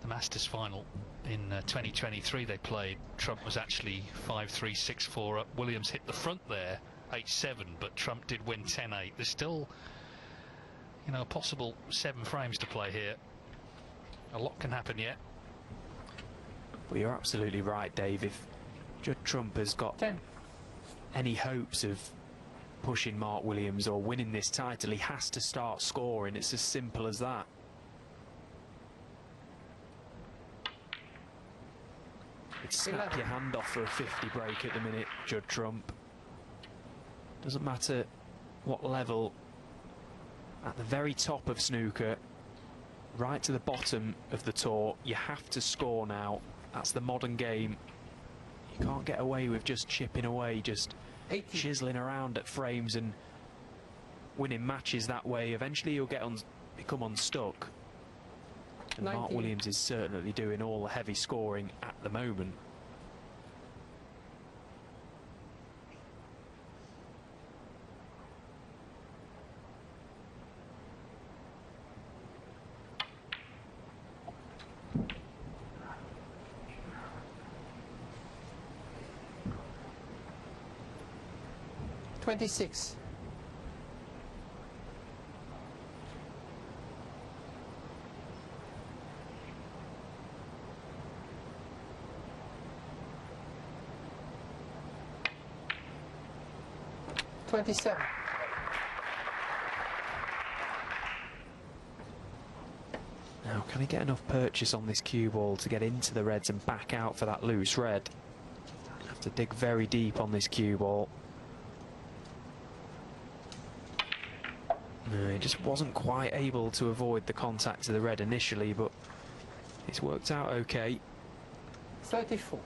The Masters final in 2023 they played, Trump was actually 5-3, 6-4 up. Williams hit the front there, 8-7, but Trump did win 10-8. There's still, you know, a possible 7 frames to play here. A lot can happen yet. Well, you're absolutely right, Dave. If Judd Trump has got any hopes of pushing Mark Williams or winning this title, he has to start scoring. It's as simple as that. Snap your hand off for a 50 break at the minute, Judd Trump. Doesn't matter what level at the very top of snooker, right to the bottom of the tour. You have to score now. That's the modern game. You can't get away with just chipping away, just 80. chiseling around at frames and winning matches that way. Eventually you'll become unstuck. And 19. Mark Williams is certainly doing all the heavy scoring at the moment. $26. $27. Now, can he get enough purchase on this cue ball to get into the reds and back out for that loose red? Have to dig very deep on this cue ball. No, he just wasn't quite able to avoid the contact to the red initially, but it's worked out okay. 34.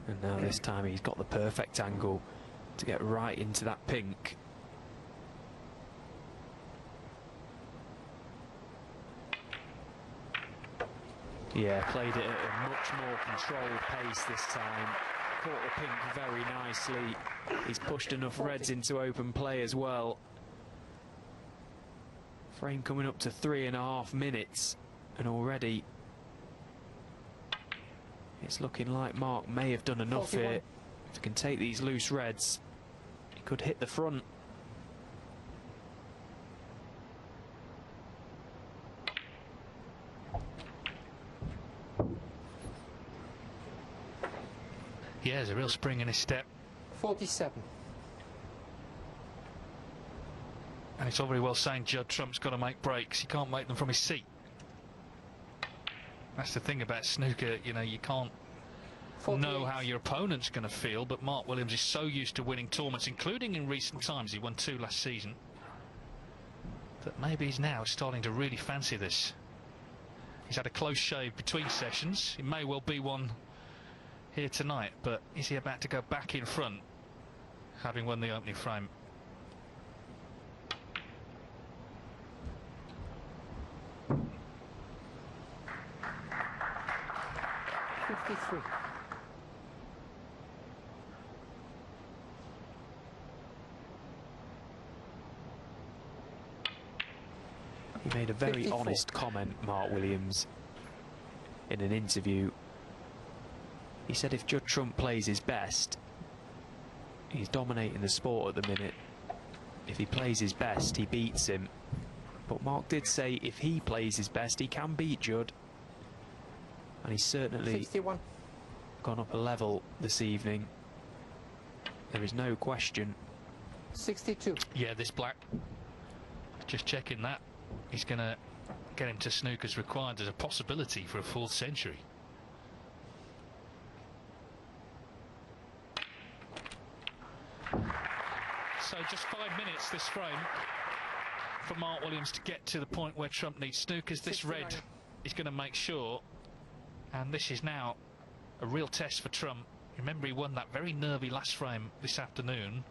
And now this time he's got the perfect angle to get right into that pink. Yeah, played it at a much more controlled pace this time. Caught the pink very nicely. He's pushed enough reds into open play as well. Frame coming up to 3.5 minutes, and already it's looking like Mark may have done enough 41. here. If he can take these loose reds, he could hit the front. Yeah, there's a real spring in his step. 47. And it's all very well saying Judd Trump's got to make breaks. He can't make them from his seat. That's the thing about snooker, you know, you can't 48. know how your opponent's going to feel, but Mark Williams is so used to winning tournaments, including in recent times. He won 2 last season. That maybe he's now starting to really fancy this. He's had a close shave between sessions. It may well be one here tonight, but is he about to go back in front, having won the opening frame? $53. He made a very 54. honest comment, Mark Williams, in an interview. He said if Judd Trump plays his best, he's dominating the sport at the minute. If he plays his best, he beats him. But Mark did say if he plays his best, he can beat Judd. And he's certainly 61. gone up a level this evening. There is no question. 62. Yeah, this black, just checking that, he's going to get him to snooker's required. There's a possibility for a 4th century. So just 5 minutes this frame for Mark Williams to get to the point where Trump needs snookers. This 69. red is going to make sure, and this is now a real test for Trump. Remember, he won that very nervy last frame this afternoon.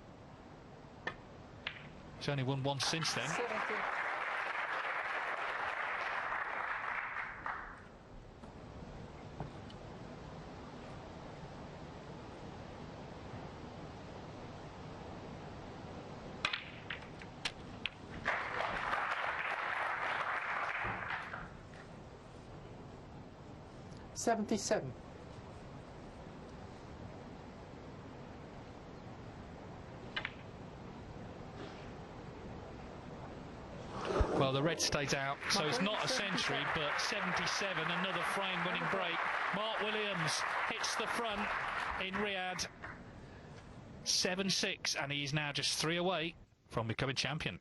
He's only won one since then. 70. $77. Well, the red stays out, so it's not a century, but 77, another frame-winning break. Mark Williams hits the front in Riyadh, 7-6, and he's now just 3 away from becoming champion.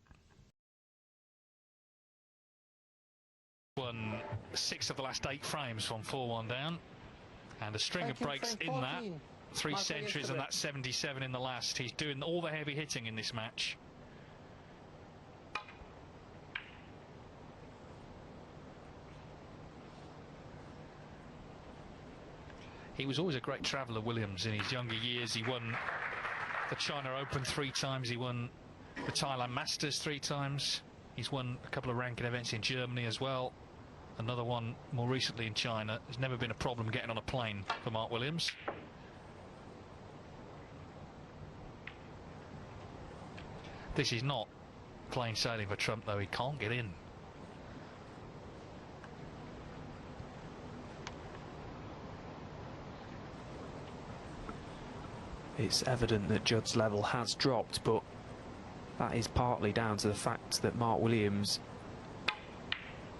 Won 6 of the last 8 frames from 4-1 down, and a string of breaks in that. 3 centuries and that 77 in the last. He's doing all the heavy hitting in this match. He was always a great traveller, Williams, in his younger years. He won the China Open 3 times. He won the Thailand Masters 3 times. He's won a couple of ranking events in Germany as well. Another one more recently in China. There's never been a problem getting on a plane for Mark Williams. This is not plain sailing for Trump, though. He can't get in. It's evident that Judd's level has dropped, but that is partly down to the fact that Mark Williams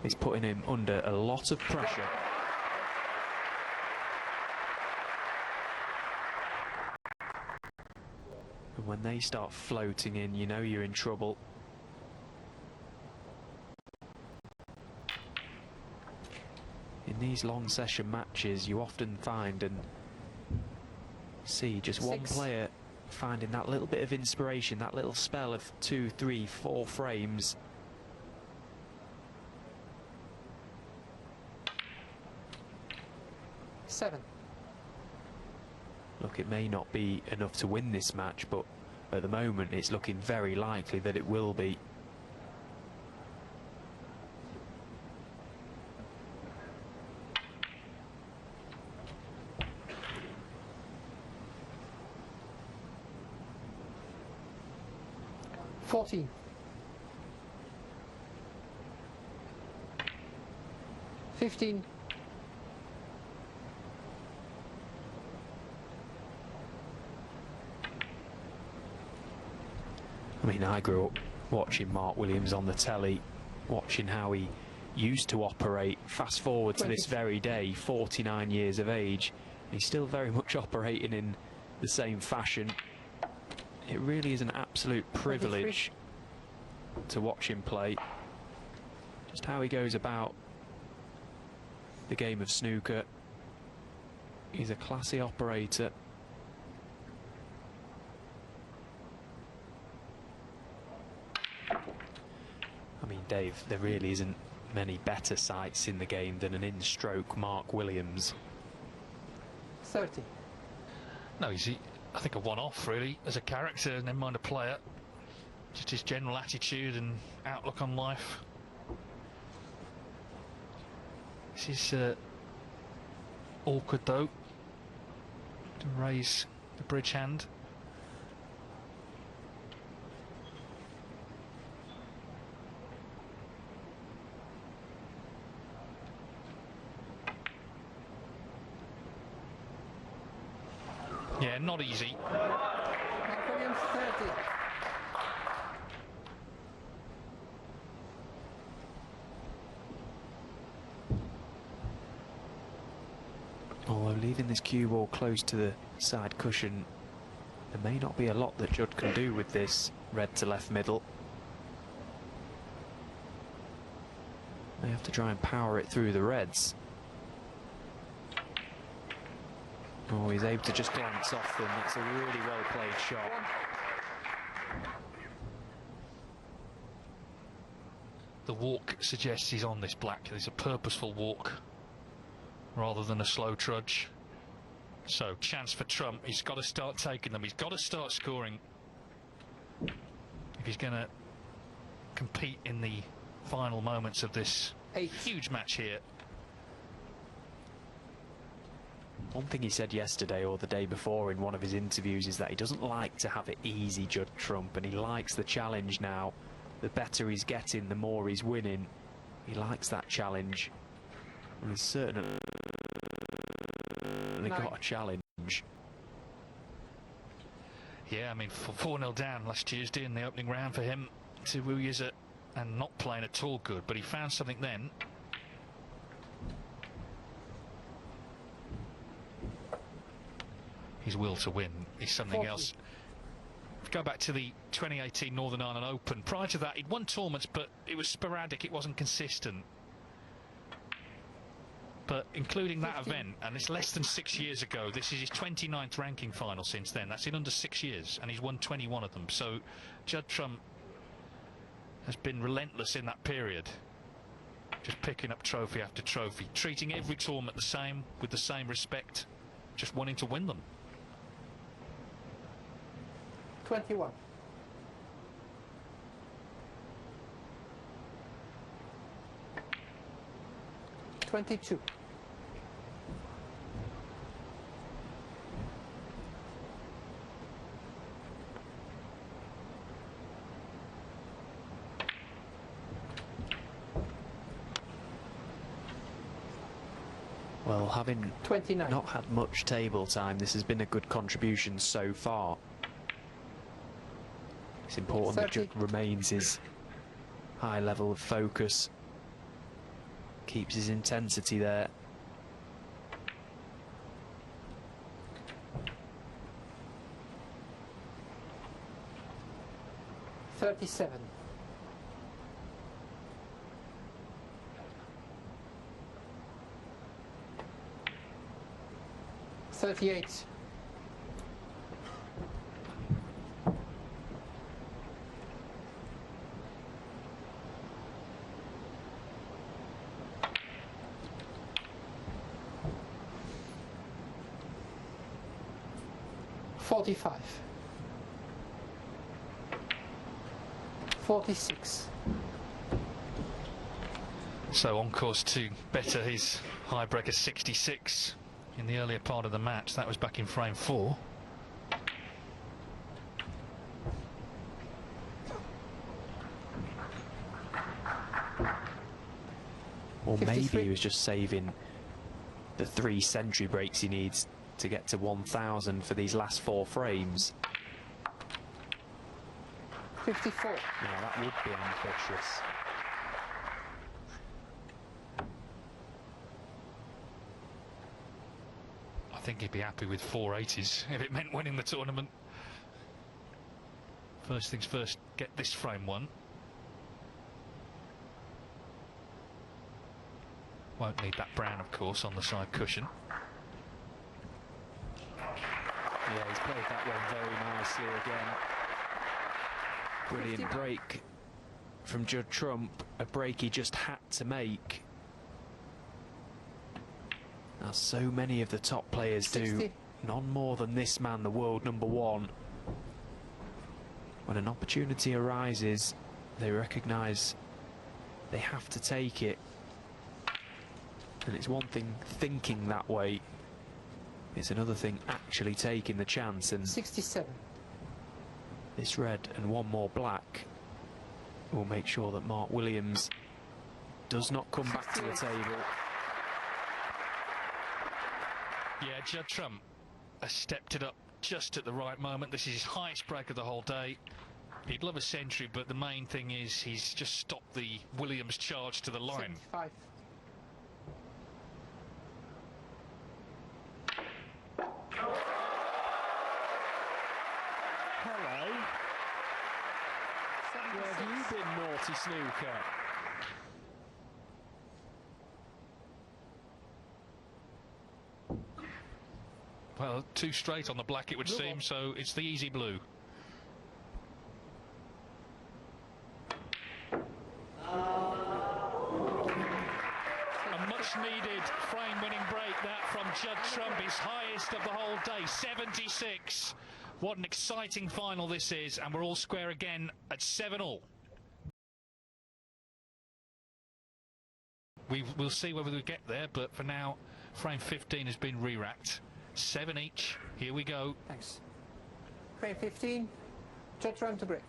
is putting him under a lot of pressure. And when they start floating in, you know you're in trouble. In these long session matches, you often find and see just one player finding that little bit of inspiration, that little spell of 2, 3, 4 frames. Look, it may not be enough to win this match, but at the moment it's looking very likely that it will be. $14. $15. I mean, I grew up watching Mark Williams on the telly, watching how he used to operate. Fast forward to this very day, 49 years of age, he's still very much operating in the same fashion. It really is an absolute privilege to watch him play. Just how he goes about the game of snooker. He's a classy operator. I mean, Dave, there really isn't many better sights in the game than an in-stroke Mark Williams. 30. No, he's, I think, a one-off, really, as a character, never mind a player. Just his general attitude and outlook on life. This is awkward, though, to raise the bridge hand. Yeah, not easy. Mark Williams, 30. Although leaving this cue ball close to the side cushion, there may not be a lot that Judd can do with this red to left middle. They have to try and power it through the reds. Oh, he's able to just glance off them. That's a really well played shot. The walk suggests he's on this black. It's a purposeful walk rather than a slow trudge. So, chance for Trump. He's got to start taking them. He's got to start scoring if he's going to compete in the final moments of this huge match here. One thing he said yesterday or the day before in one of his interviews is that he doesn't like to have it easy, Judd Trump, and he likes the challenge now. The better he's getting, the more he's winning. He likes that challenge. And he's certainly got a challenge. Yeah, I mean, 4-0 down last Tuesday in the opening round for him to Wu Yiza, and not playing at all good, but he found something then. His will to win is something else. Go back to the 2018 Northern Ireland Open. Prior to that, he'd won tournaments, but it was sporadic, it wasn't consistent. But including that event, and it's less than 6 years ago, this is his 29th ranking final since then. That's in under 6 years, and he's won 21 of them. So Judd Trump has been relentless in that period, just picking up trophy after trophy, treating every tournament the same, with the same respect, just wanting to win them. 21. $22. Well, having 29. not had much table time, this has been a good contribution so far. It's important 30. that Judd remains his high level of focus, keeps his intensity there. $37. 38. $45. 46. So on course to better his high breaker 66 in the earlier part of the match. That was back in frame 4. Or 53. maybe he was just saving the 3 century breaks he needs to get to 1,000 for these last 4 frames. 54. Now that would be ambitious. I think he'd be happy with 4 80s if it meant winning the tournament. First things first, get this frame won. Won't need that brown, of course, on the side cushion. Yeah, he's played that one very nicely again. Brilliant break from Judd Trump, a break he just had to make. As so many of the top players 60. do, none more than this man, the world #1. When an opportunity arises, they recognise they have to take it. And it's one thing thinking that way, it's another thing actually taking the chance. And 67. this red and one more black will make sure that Mark Williams does not come back to the table. Yeah, Judd Trump has stepped it up just at the right moment. This is his highest break of the whole day. He'd love a century, but the main thing is he's just stopped the Williams charge to the line. 75. Hello. Where have you been, naughty snooker? Well, 2 straight on the black, it would seem, so it's the easy blue. A much-needed frame-winning break, that from Judd Trump, his highest of the whole day, 76. What an exciting final this is, and we're all square again at 7-all. We'll see whether we get there, but for now, frame 15 has been re-racked. 7 each. Here we go. Thanks. Frame 15. Judd Trump to break.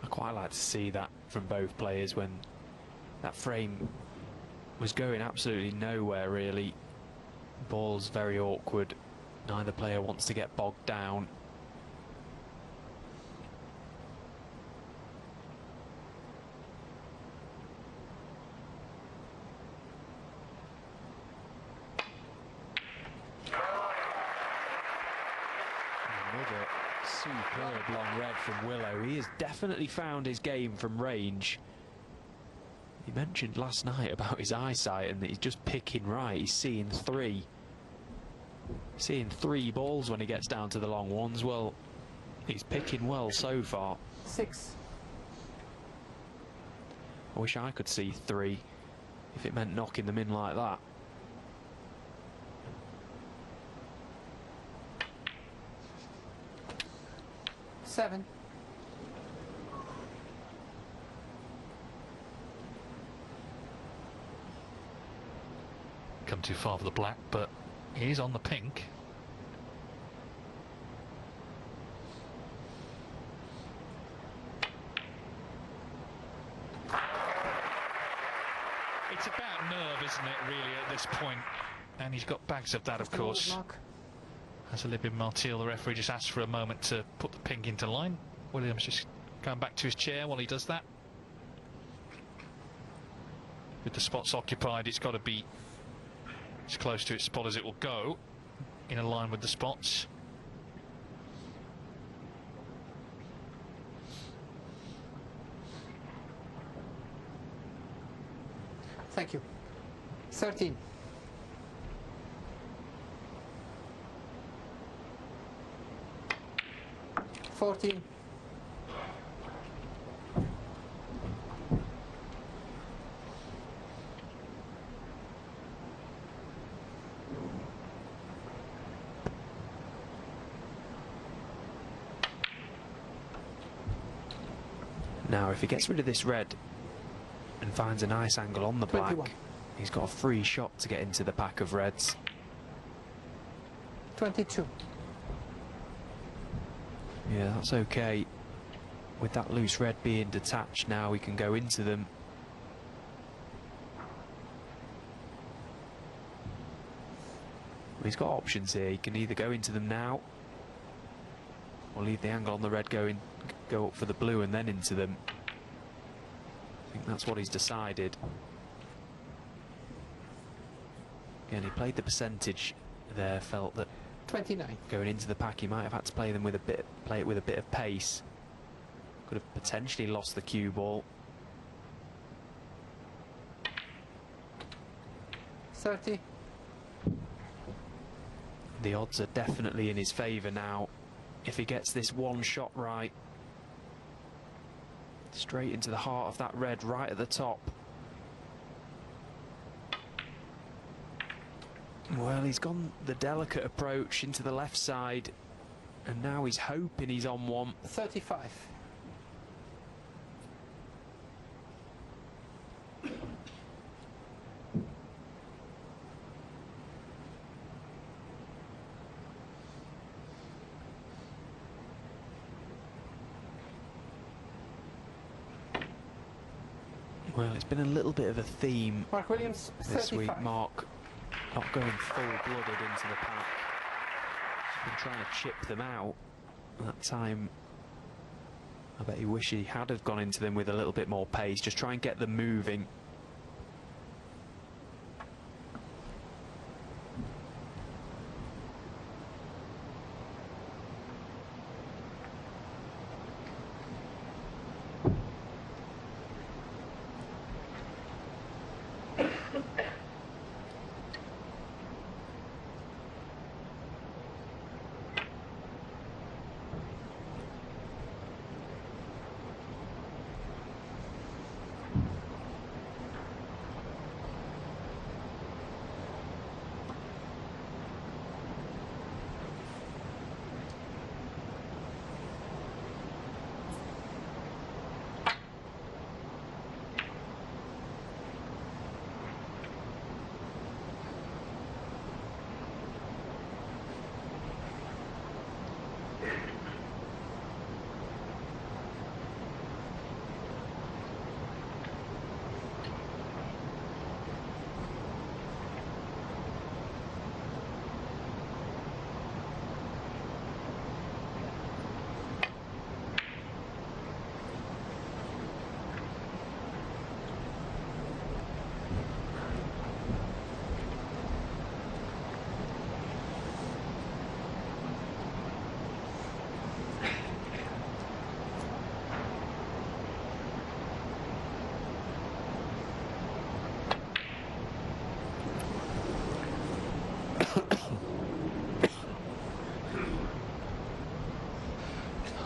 I quite like to see that from both players when that frame was going absolutely nowhere really. Ball's very awkward. Neither player wants to get bogged down. another superb long red from Willow. He has definitely found his game from range. He mentioned last night about his eyesight and that he's just picking right. He's seeing three balls when he gets down to the long ones. Well, he's picking well so far. 6. I wish I could see 3 if it meant knocking them in like that. Seven. Come too far for the black, but he's on the pink. It's about nerve, isn't it, really, at this point? And he's got bags of that, of course. As Olympian Martil, the referee, just asked for a moment to put the pink into line. Williams just going back to his chair while he does that. With the spots occupied, it's got to be as close to its spot as it will go, in a line with the spots. Thank you. 13. $14. Now, if he gets rid of this red and finds a nice angle on the black, 21. he's got a free shot to get into the pack of reds. 22. Yeah, that's okay. With that loose red being detached now, we can go into them. He's got options here. He can either go into them now or leave the angle on the red go up for the blue and then into them. I think that's what he's decided. Again, he played the percentage there, felt that 29. going into the pack he might have had to play it with a bit of pace. Could have potentially lost the cue ball. 30. The odds are definitely in his favour now. If he gets this one shot right, straight into the heart of that red right at the top. Well, he's gone the delicate approach into the left side, and now he's hoping he's on one. 35. Well, it's been a little bit of a theme Mark Williams, this 35. week. Mark not going full-blooded into the pack. He's been trying to chip them out. That time, I bet he wished he had have gone into them with a little bit more pace. Just try and get them moving.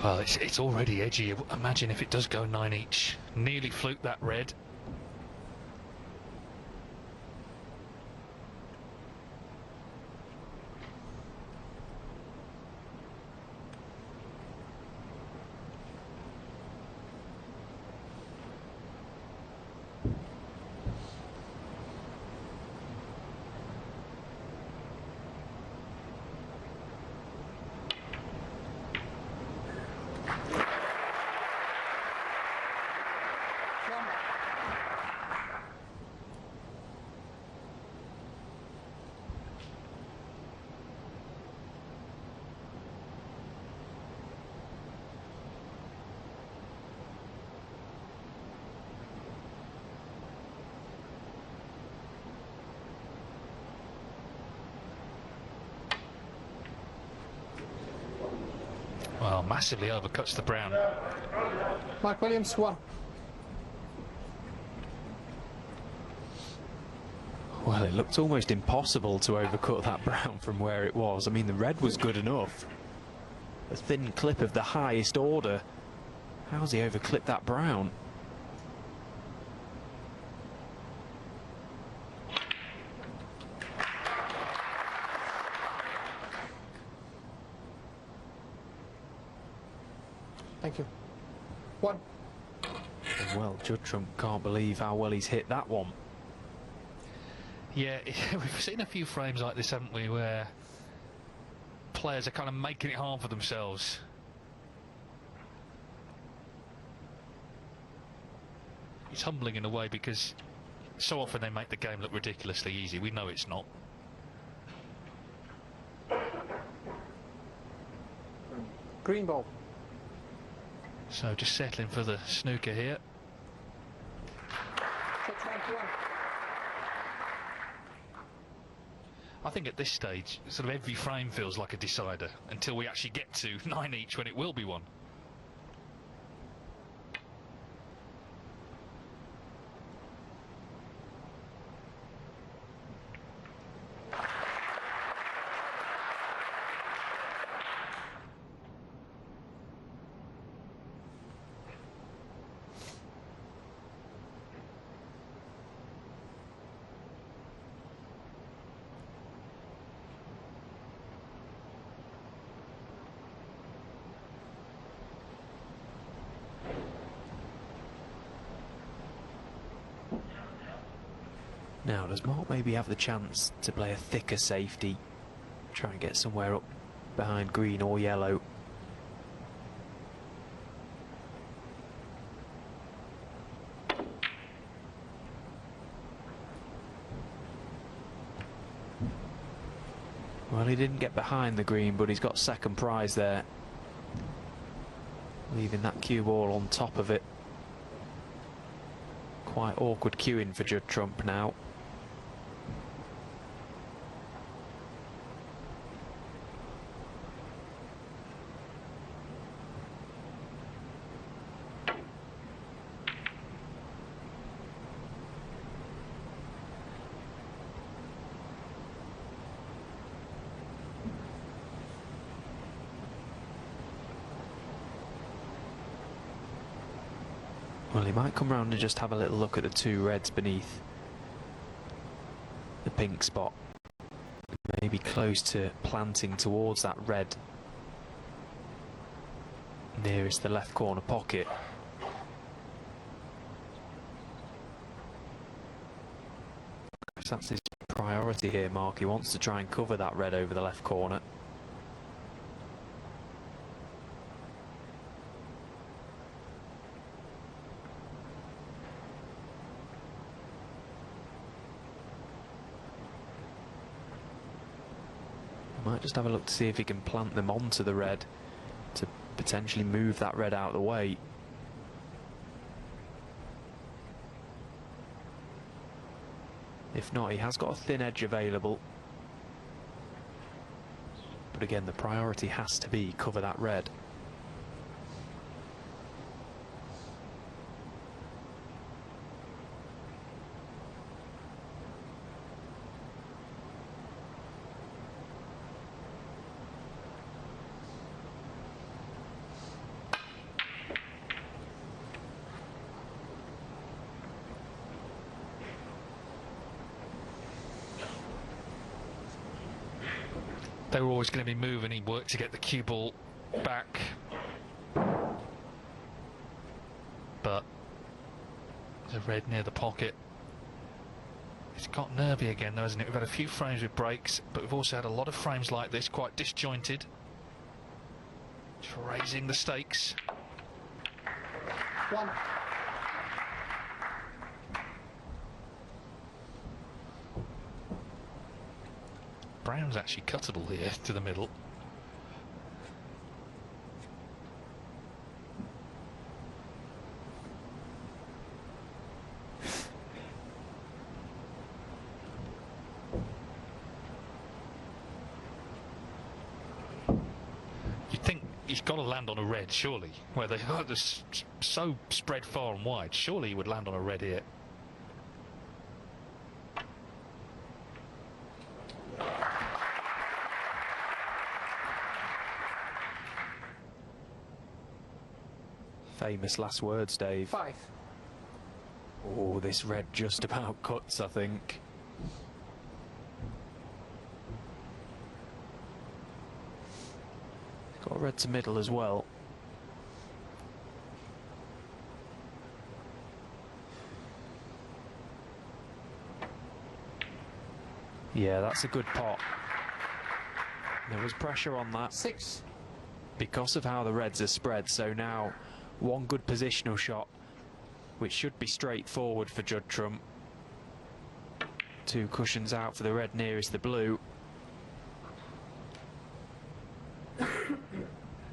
Well, it's already edgy. Imagine if it does go 9 each. Nearly fluked that red. Well, massively overcuts the brown. Mark Williams, 1. Well, it looked almost impossible to overcut that brown from where it was. I mean, the red was good enough. A thin clip of the highest order. How's he overclipped that brown? Thank you. 1. Well, Judd Trump can't believe how well he's hit that one. Yeah, we've seen a few frames like this, haven't we, where players are kind of making it hard for themselves. It's humbling in a way because so often they make the game look ridiculously easy. We know it's not. Green ball. So just settling for the snooker here. I think at this stage, sort of every frame feels like a decider until we actually get to 9 each when it will be one. Now, does Mark maybe have the chance to play a thicker safety? Try and get somewhere up behind green or yellow? Well, he didn't get behind the green, but he's got second prize there. Leaving that cue ball on top of it. Quite awkward cueing for Judd Trump now. Well, he might come round and just have a little look at the two reds beneath the pink spot. Maybe close to planting towards that red nearest the left corner pocket. That's his priority here, Mark. He wants to try and cover that red over the left corner. Might just have a look to see if he can plant them onto the red to potentially move that red out of the way. If not, he has got a thin edge available. But again, the priority has to be cover that red. they were always going to be moving. He worked to get the cue ball back. But the red near the pocket. It's got nervy again though, hasn't it? We've had a few frames with breaks, but we've also had a lot of frames like this, quite disjointed. Just raising the stakes. 1. Brown's actually cuttable here to the middle. You'd think he's got to land on a red, surely, where they're so spread far and wide. Surely he would land on a red here. Famous last words, Dave. 5. Oh, this red just about cuts, I think. Got red to middle as well. Yeah, that's a good pot. There was pressure on that. 6. Because of how the reds are spread, so now one good positional shot, which should be straightforward for Judd Trump. 2 cushions out for the red nearest the blue.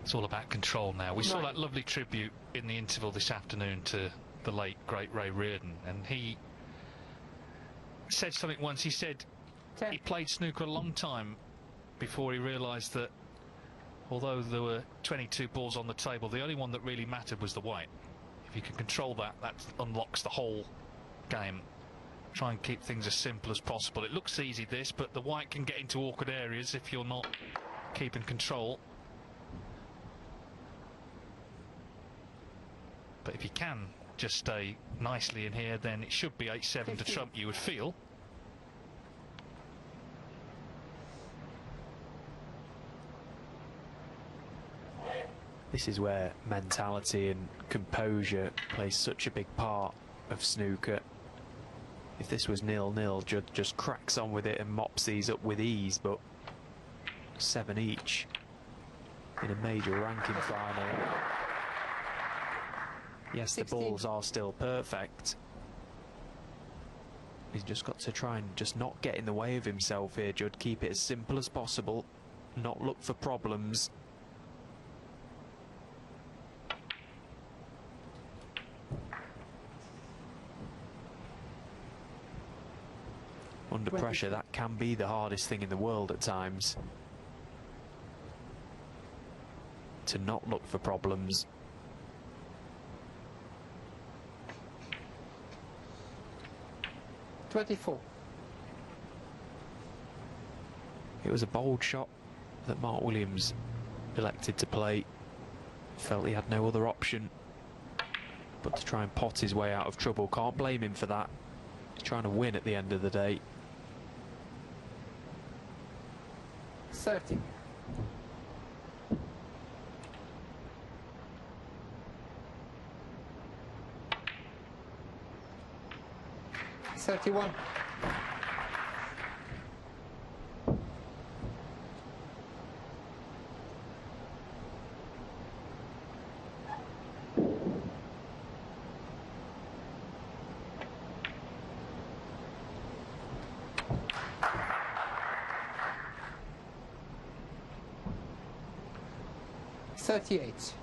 It's all about control now. We saw that lovely tribute in the interval this afternoon to the late, great Ray Reardon, and he said something once. He said 10. he played snooker a long time before he realised that although there were 22 balls on the table, the only one that really mattered was the white. If you can control that, that unlocks the whole game. Try and keep things as simple as possible. It looks easy, this, but the white can get into awkward areas if you're not keeping control. But if you can just stay nicely in here, then it should be 8-7 to Trump, you would feel. This is where mentality and composure plays such a big part of snooker. If this was 0-0, Judd just cracks on with it and mops these up with ease, but 7 each in a major ranking final. Yes, 16. the balls are still perfect. He's just got to try and just not get in the way of himself here, Judd. Keep it as simple as possible, not look for problems. Under pressure, that can be the hardest thing in the world at times. To not look for problems. $24. It was a bold shot that Mark Williams elected to play. Felt he had no other option but to try and pot his way out of trouble. Can't blame him for that. He's trying to win at the end of the day. 30. $31. $38.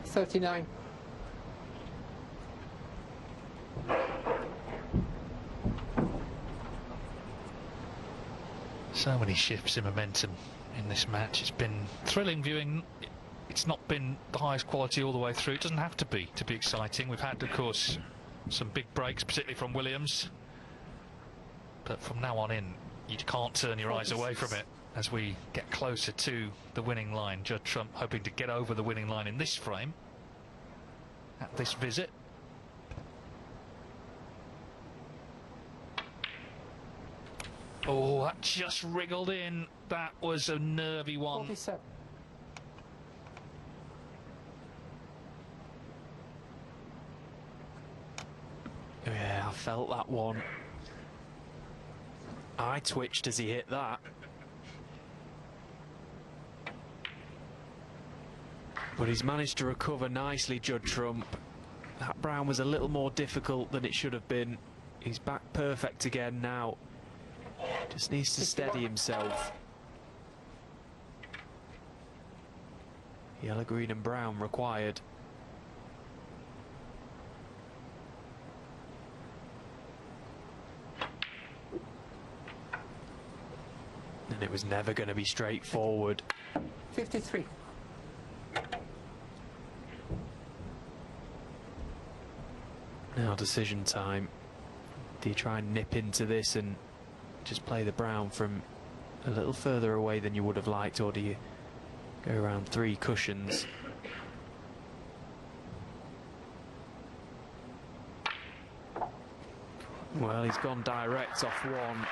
$39. So many shifts in momentum in this match. It's been thrilling viewing. It's not been the highest quality all the way through. It doesn't have to be exciting. We've had, of course, some big breaks, particularly from Williams. But from now on in, you can't turn your eyes away from it. as we get closer to the winning line. Judd Trump hoping to get over the winning line in this frame at this visit. Oh, that just wriggled in. That was a nervy one. 47. Yeah, I felt that one. I twitched as he hit that. But he's managed to recover nicely, Judd Trump. That brown was a little more difficult than it should have been. He's back perfect again now. Just needs to steady himself. Yellow, green and brown required. And it was never going to be straightforward. 53. Now decision time. Do you try and nip into this and just play the brown from a little further away than you would have liked, or do you go around 3 cushions? Well, he's gone direct off one.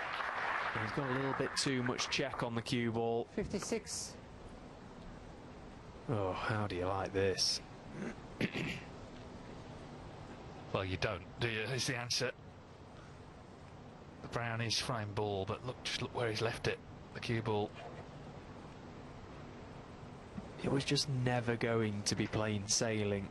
He's got a little bit too much check on the cue ball. 56. Oh, how do you like this? Well, you don't, do you? Is the answer. The brown is frame ball, but look, just look where he's left it. The cue ball. It was just never going to be plain sailing.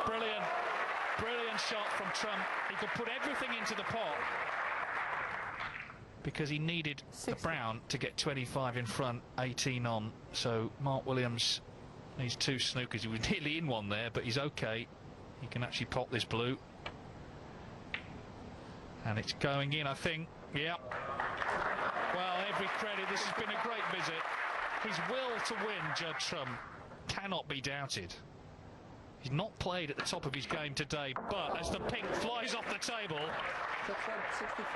Brilliant. Brilliant shot from Trump. He could put everything into the pot because he needed the brown to get 25 in front, 18 on. So Mark Williams needs 2 snookers. He was nearly in one there, but he's okay. He can actually pot this blue. And it's going in, I think. Yep. Well, every credit. This has been a great visit. His will to win, Judd Trump, cannot be doubted. He's not played at the top of his game today, but as the pink flies off the table,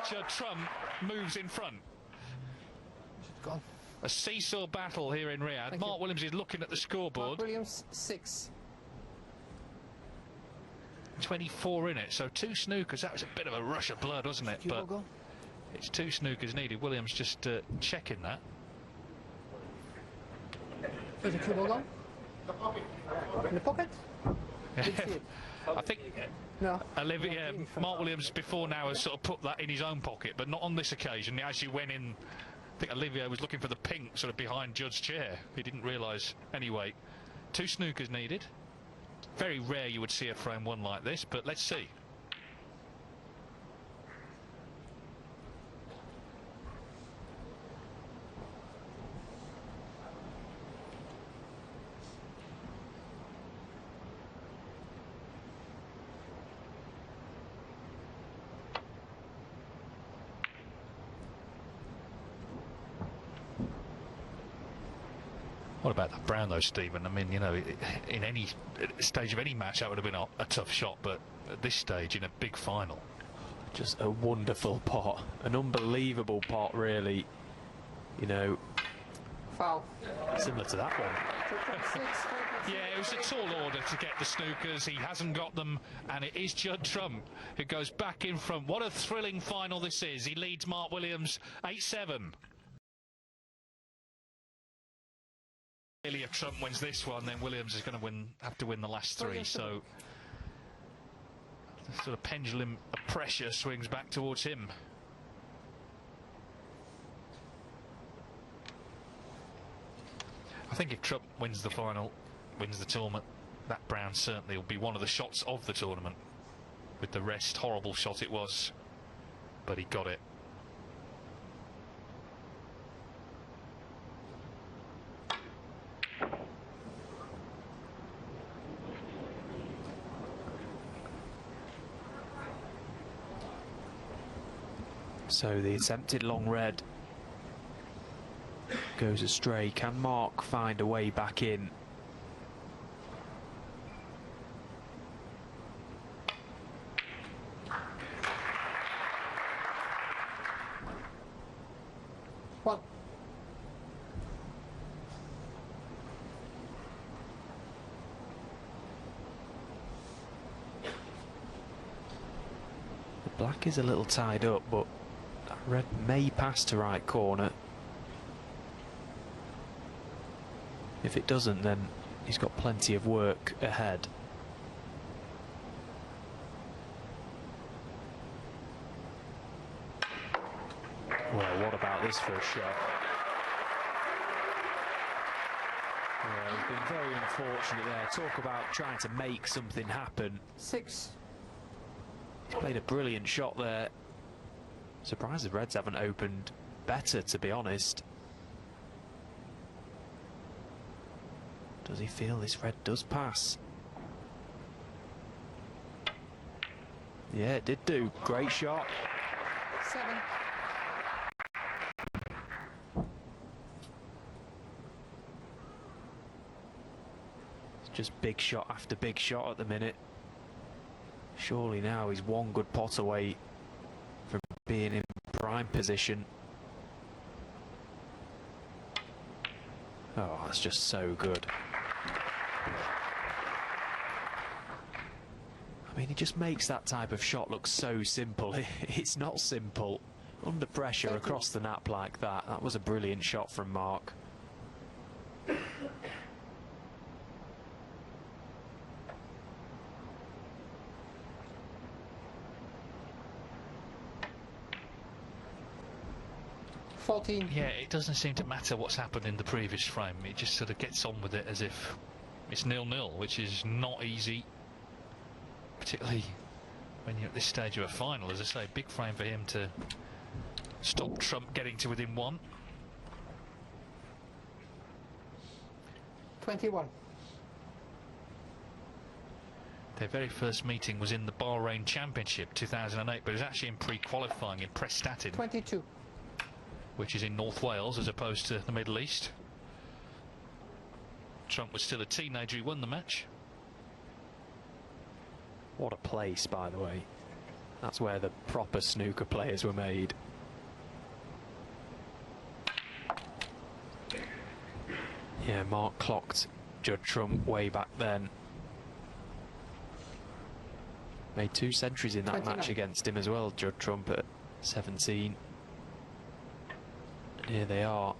Judd Trump moves in front. Gone. A seesaw battle here in Riyadh. Thank Mark you. Williams is looking at the scoreboard. Mark Williams, 6. 24 in it, so 2 snookers. That was a bit of a rush of blood, wasn't it? But it's 2 snookers needed. Williams just checking that. Is the cue ball gone? In the pocket? I think No. Olivia, Mark Williams before now has sort of put that in his own pocket, but not on this occasion. As you went in, I think Olivia was looking for the pink sort of behind Judd's chair. He didn't realise. Anyway, 2 snookers needed. Very rare you would see a frame 1 like this, but let's see. What about that brown though, Stephen? I mean, you know, in any stage of any match that would have been a tough shot, but at this stage in a big final. Just a wonderful pot, an unbelievable pot, really. You know, Foul. similar to that one. Yeah, it was a tall order to get the snookers. He hasn't got them, and it is Judd Trump who goes back in front. What a thrilling final this is. He leads Mark Williams 8-7. Clearly, if Trump wins this one, then Williams is going to have to win the last 3. So the sort of pendulum of pressure swings back towards him. I think if Trump wins the final, wins the tournament, that brown certainly will be one of the shots of the tournament. With the rest, horrible shot it was, but he got it. So the attempted long red goes astray. Can Mark find a way back in? 1. The black is a little tied up, but that red may pass to right corner. If it doesn't, then he's got plenty of work ahead. Well, what about this for a shot? Yeah, he's been very unfortunate there. Talk about trying to make something happen. 6. He's played a brilliant shot there. Surprised the Reds haven't opened better, to be honest. Does he feel this red does pass? Yeah, it did do. Great shot. 7. It's just big shot after big shot at the minute. Surely now he's one good pot away from being in prime position. Oh, that's just so good. I mean, he just makes that type of shot look so simple. It's not simple. Under pressure across the nap like that. That was a brilliant shot from Mark. Yeah, it doesn't seem to matter what's happened in the previous frame. It just sort of gets on with it as if it's 0-0, which is not easy, particularly when you're at this stage of a final. As I say, big frame for him to stop Trump getting to within 1. 21. Their very first meeting was in the Bahrain Championship 2008, but it was actually in pre-qualifying in Prestatyn. 22. Which is in North Wales as opposed to the Middle East. Trump was still a teenager, he won the match. What a place, by the way. That's where the proper snooker players were made. Yeah, Mark clocked Judd Trump way back then. Made 2 centuries in that 29. match against him as well, Judd Trump at 17. Here they are,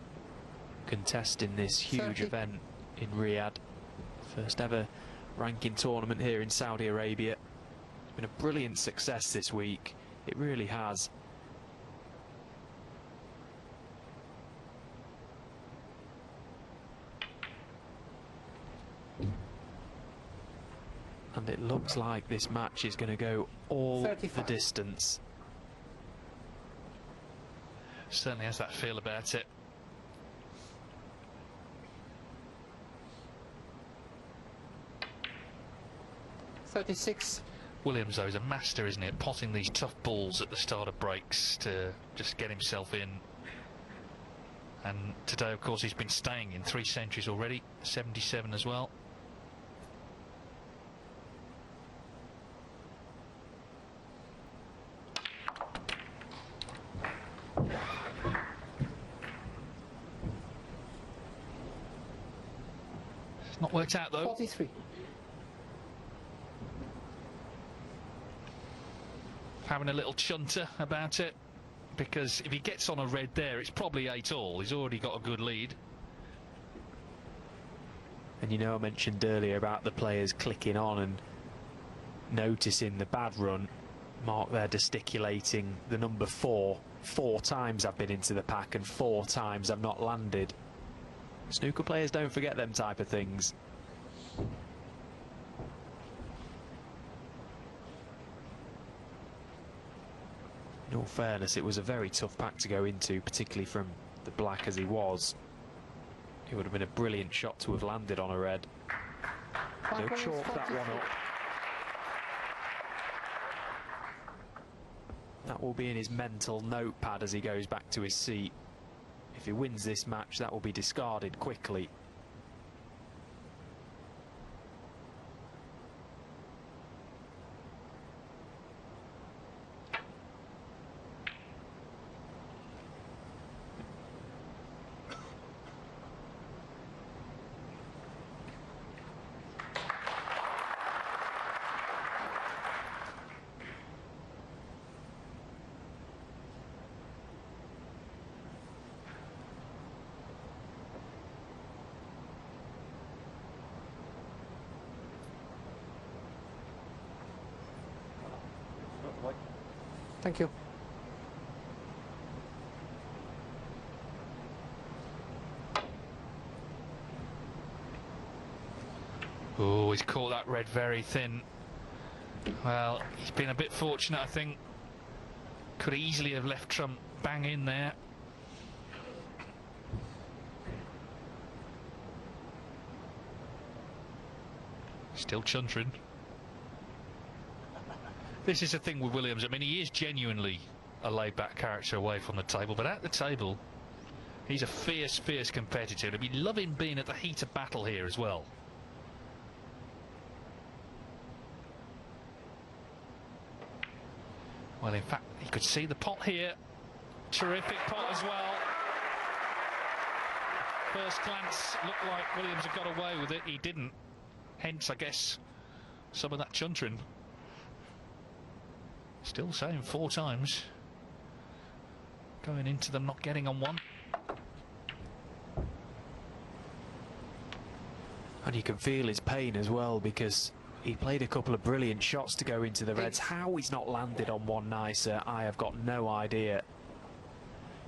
contesting this huge 30. event in Riyadh. First ever ranking tournament here in Saudi Arabia. It's been a brilliant success this week. It really has. And it looks like this match is going to go all 35. the distance. Certainly has that feel about it. $36. Williams, though, is a master, isn't he, at potting these tough balls at the start of breaks to just get himself in. And today, of course, he's been staying in 3 centuries already, 77 as well. It's not worked out, though. 43. Having a little chunter about it, because if he gets on a red there, it's probably 8-all. He's already got a good lead. And you know, I mentioned earlier about the players clicking on and noticing the bad run. Mark there gesticulating the number 4. 4 times I've been into the pack and 4 times I've not landed. Snooker players don't forget them type of things. In all fairness, it was a very tough pack to go into, particularly from the black as he was. It would have been a brilliant shot to have landed on a red. He'll chalk that one up. That will be in his mental notepad as he goes back to his seat. If he wins this match, that will be discarded quickly. Thank you. Oh, he's caught that red very thin. Well, he's been a bit fortunate, I think. Could easily have left Trump bang in there. Still chuntering. This is the thing with Williams. I mean, he is genuinely a laid-back character away from the table, but at the table, he's a fierce, fierce competitor. And we love him being at the heat of battle here as well. Well, in fact, you could see the pot here. Terrific pot as well. First glance looked like Williams had got away with it. He didn't. Hence, I guess, some of that chuntering. Still saying 4 times. Going into them not getting on one. And you can feel his pain as well, because he played a couple of brilliant shots to go into the reds. How he's not landed on one nicer, I have got no idea.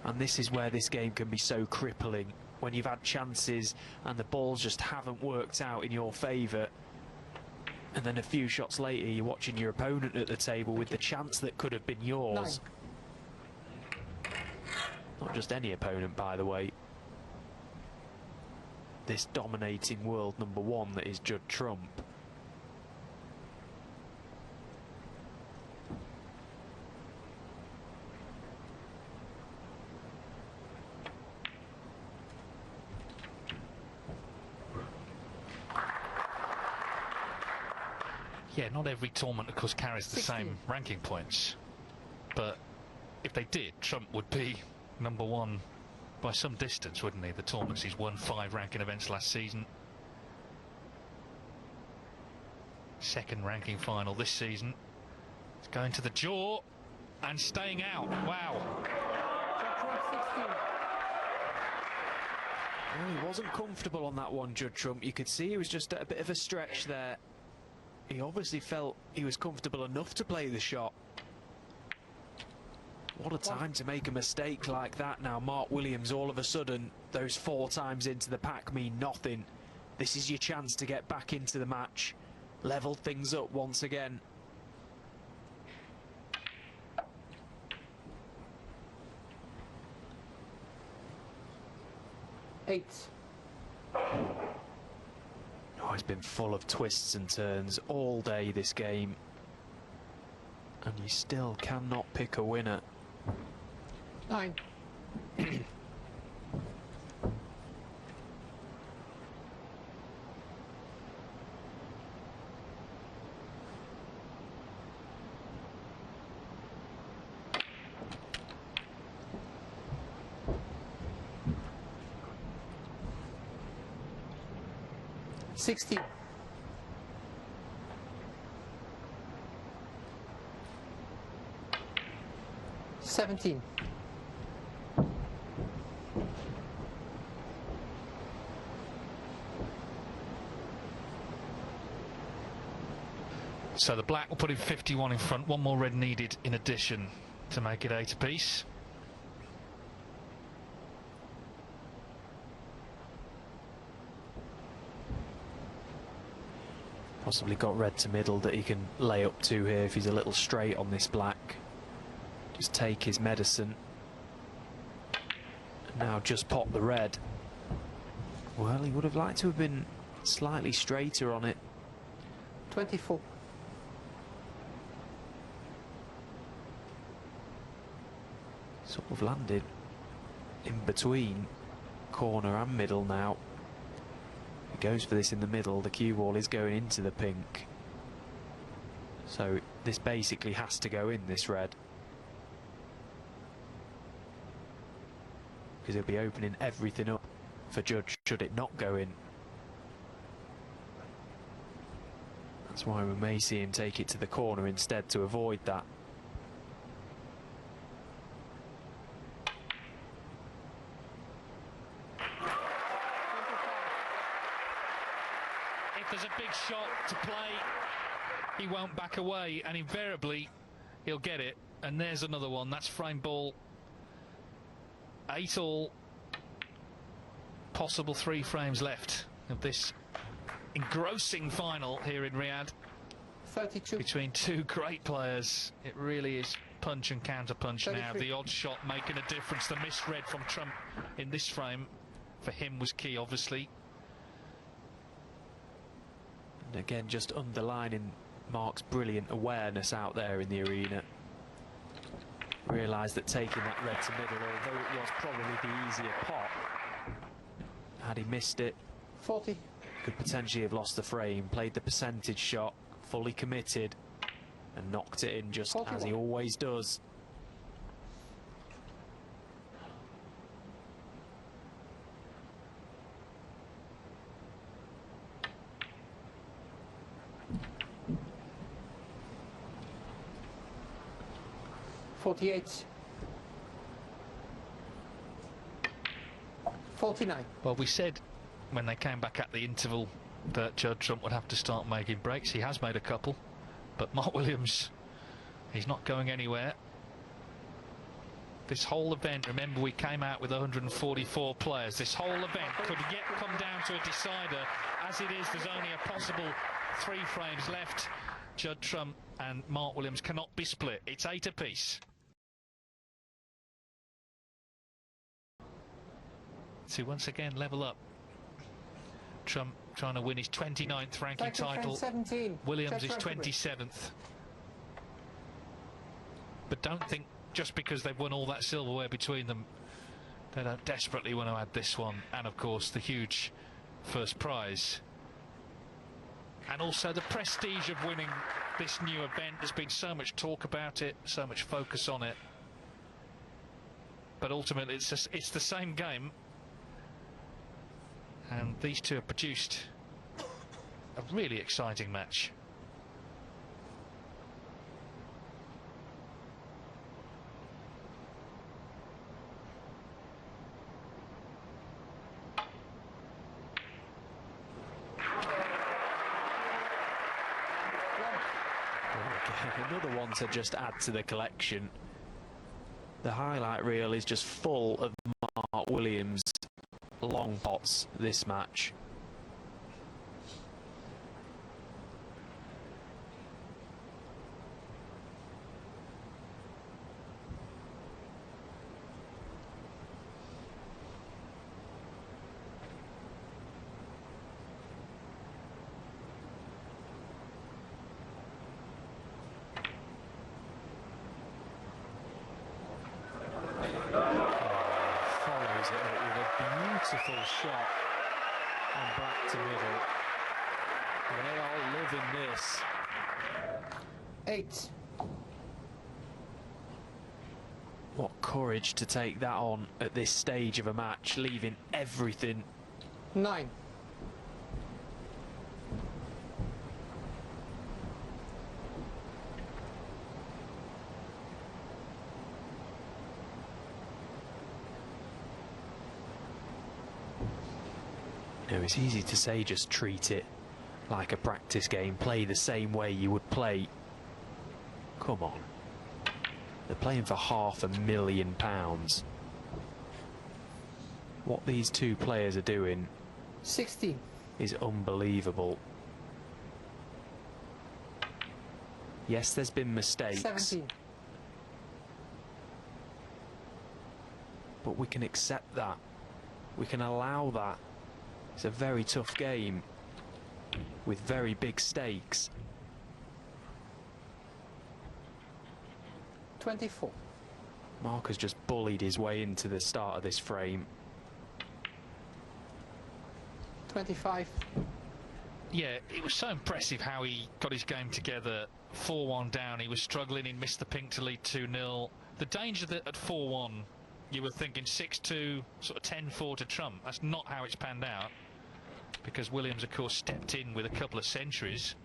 And this is where this game can be so crippling, when you've had chances and the balls just haven't worked out in your favour. And then a few shots later, you're watching your opponent at the table with the chance that could have been yours. Not just any opponent, by the way. This dominating world #1 that is Judd Trump. Yeah, not every tournament, of course, carries the same ranking points. But if they did, Trump would be #1 by some distance, wouldn't he? The tournaments he's won 5 ranking events last season. 2nd ranking final this season. It's going to the jaw and staying out. Wow. Well, he wasn't comfortable on that one, Judd Trump. You could see he was just at a bit of a stretch there. He obviously felt he was comfortable enough to play the shot. What a time to make a mistake like that now. Mark Williams, all of a sudden, those 4 times into the pack mean nothing. This is your chance to get back into the match. Level things up once again. Eight. Oh, it's been full of twists and turns all day, this game. And you still cannot pick a winner. 9. $60. 17. So the black will put in 51 in front. 1 more red needed in addition to make it 8 apiece. Possibly got red to middle that he can lay up to here if he's a little straight on this black. Just take his medicine. And now just pop the red. Well, he would have liked to have been slightly straighter on it. 24. Sort of landed in between corner and middle now. He goes for this in the middle. The cue ball is going into the pink. So this basically has to go in, this red. Because he'll be opening everything up for Judd should it not go in. That's why we may see him take it to the corner instead to avoid that. If there's a big shot to play, he won't back away, and invariably he'll get it. And there's another one. That's frame ball. 8 all. Possible 3 frames left of this engrossing final here in Riyadh. 32. Between 2 great players. It really is punch and counter punch 33. now. The odd shot making a difference. The misread from Trump in this frame for him was key, obviously. And again, just underlining Mark's brilliant awareness out there in the arena. Realised that taking that red to middle, although it was probably the easier pot, had he missed it, 40. could potentially have lost the frame. Played the percentage shot, fully committed, and knocked it in just 41. as he always does. $48. 49. Well, we said when they came back at the interval that Judd Trump would have to start making breaks. He has made a couple, but Mark Williams, he's not going anywhere. This whole event, remember, we came out with 144 players. This whole event could yet come down to a decider. As it is, there's only a possible 3 frames left. Judd Trump and Mark Williams cannot be split. It's 8 apiece. To once again level up. Trump trying to win his 29th ranking title. 17. Williams is 27th. But don't think just because they've won all that silverware between them, they don't desperately want to add this one. And of course the huge first prize. And also the prestige of winning this new event. There's been so much talk about it, so much focus on it. But ultimately it's the same game. And these two have produced a really exciting match. Another one to just add to the collection. The highlight reel is just full of Mark Williams' long pots this match. Follows it up with a beautiful shot and back to middle. They are loving this. 8. What courage to take that on at this stage of a match, leaving everything. 9. You know, it's easy to say just treat it like a practice game, play the same way you would play. Come on. They're playing for £500,000. What these two players are doing 16. is unbelievable. Yes, there's been mistakes. 17. But we can accept that. We can allow that. It's a very tough game with very big stakes. 24. Mark has just bullied his way into the start of this frame. 25. Yeah, it was so impressive how he got his game together. 4-1 down, he was struggling, he missed the pink to lead 2-0. The danger that at 4-1 you were thinking 6-2, sort of 10-4 to Trump. That's not how it's panned out, because Williams, of course, stepped in with a couple of centuries.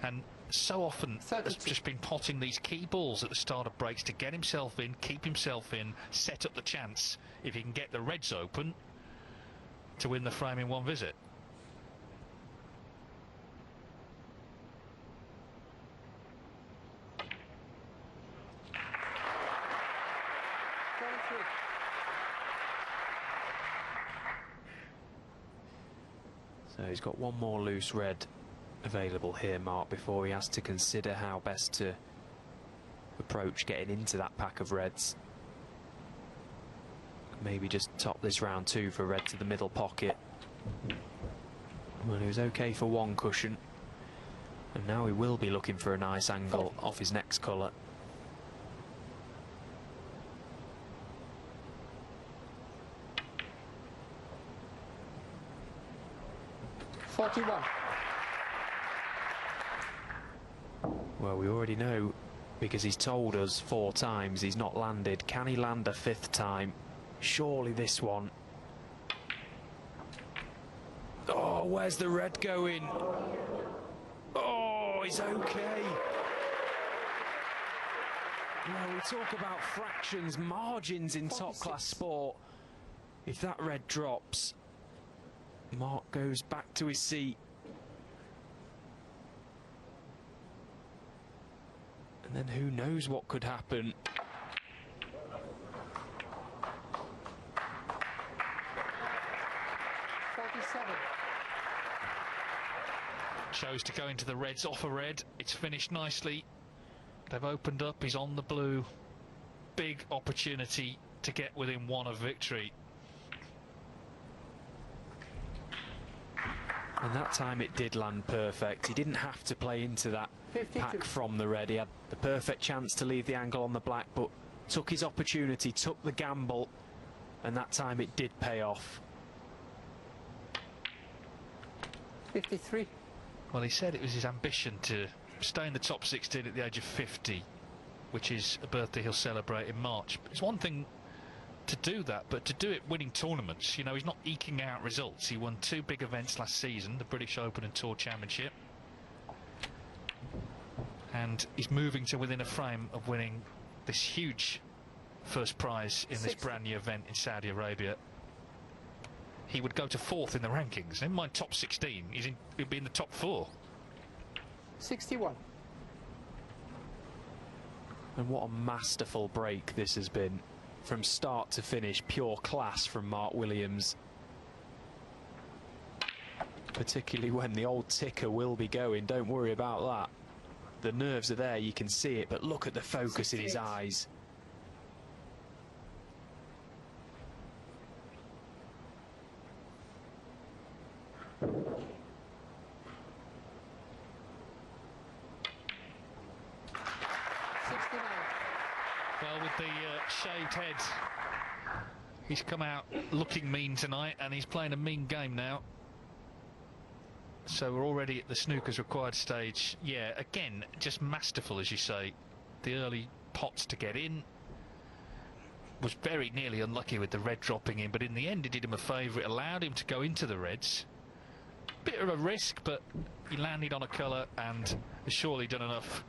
And so often has just been potting these key balls at the start of breaks to get himself in, keep himself in, set up the chance, if he can get the reds open, to win the frame in one visit. So he's got one more loose red available here, Mark, before he has to consider how best to approach getting into that pack of reds. Maybe just top this round 2 for red to the middle pocket. Well, he was okay for one cushion, and now he will be looking for a nice angle off his next colour. Well, we already know, because he's told us 4 times he's not landed. Can he land a 5th time? Surely this one. Oh, where's the red going? Oh, he's okay. Well, we talk about fractions, margins in top-class sport. If that red drops, Mark goes back to his seat. And then who knows what could happen. Chose to go into the reds off a red. It's finished nicely. They've opened up. He's on the blue. Big opportunity to get within 1 of victory. And that time it did land perfect. He didn't have to play into that 52. Pack from the red. He had the perfect chance to leave the angle on the black, but took his opportunity, took the gamble, and that time it did pay off. 53. Well, he said it was his ambition to stay in the top 16 at the age of 50, which is a birthday he'll celebrate in March. It's one thing to do that, but to do it winning tournaments. You know, he's not eking out results. He won 2 big events last season, the British Open and Tour Championship, and he's moving to within a frame of winning this huge first prize in this brand new event in Saudi Arabia. He would go to 4th in the rankings. Never mind top 16. He'd be in the top 4. 61. And what a masterful break this has been. From start to finish, pure class from Mark Williams. Particularly when the old ticker will be going. Don't worry about that. The nerves are there, you can see it, but look at the focus 68. In his eyes. Well, with the shaved head, he's come out looking mean tonight, and he's playing a mean game now. So we're already at the snooker's required stage. Yeah, again, just masterful, as you say. The early pots to get in. Was very nearly unlucky with the red dropping in, but in the end it did him a favour. It allowed him to go into the reds. Bit of a risk, but he landed on a colour and has surely done enough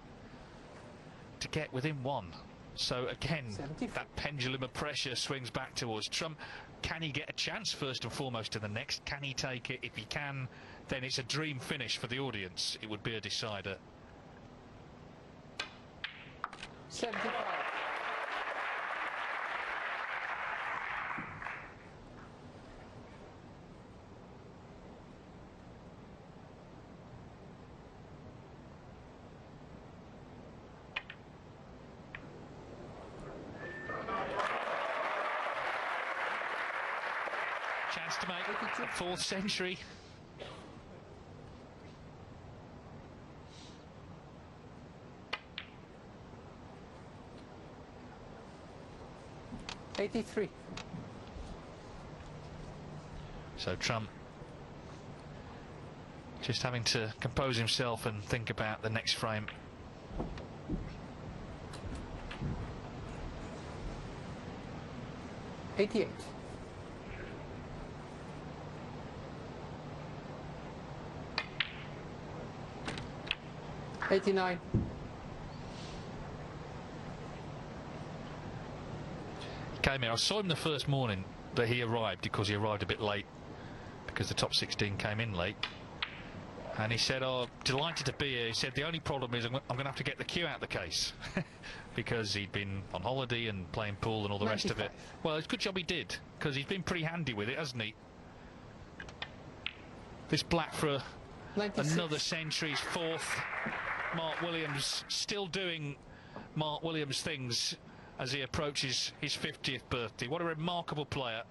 to get within 1. So again, 74. That pendulum of pressure swings back towards Trump. Can he get a chance first and foremost to the next? Can he take it? If he can, then it's a dream finish for the audience. It would be a decider. 75. Chance to make a 4th century. '83. So Trump just having to compose himself and think about the next frame. '88. 89. Came here. I saw him the first morning that he arrived, because he arrived a bit late because the top 16 came in late. And he said, oh, delighted to be here. He said, the only problem is I'm going to have to get the cue out the case. Because he'd been on holiday and playing pool and all the 95. rest of it. Well, it's a good job he did, because he's been pretty handy with it, hasn't he? This black for 96. another century's fourth. Mark Williams still doing Mark Williams things as he approaches his 50th birthday. What a remarkable player.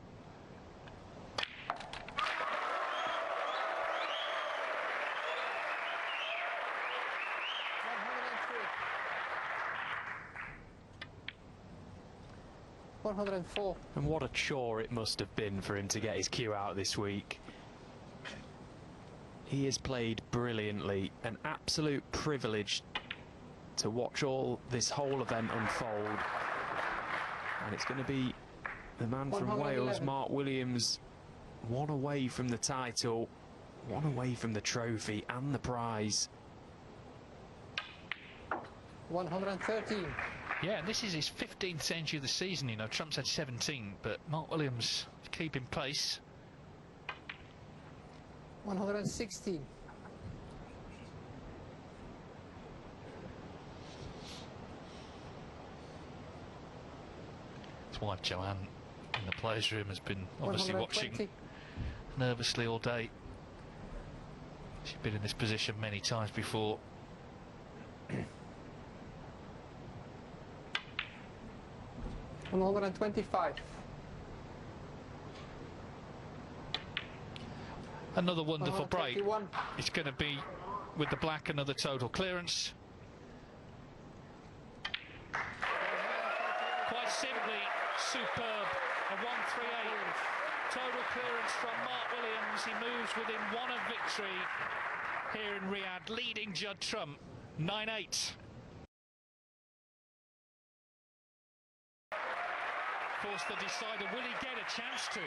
$104. And what a chore it must have been for him to get his cue out this week. He has played brilliantly, an absolute privilege to watch all this whole event unfold. And it's going to be the man from Wales, Mark Williams, one away from the title, one away from the trophy and the prize. 113. Yeah, and this is his 15th century of the season. You know, Trump's had 17, but Mark Williams keeping pace. 116. His wife Joanne in the players' room has been obviously 120. watching nervously all day. She's been in this position many times before. $125. Another wonderful break. 121. It's going to be with the black another total clearance. Quite simply superb. A 138 total clearance from Mark Williams. He moves within one of victory here in Riyadh, leading Judd Trump 9-8. Force the decider. Will he get a chance to?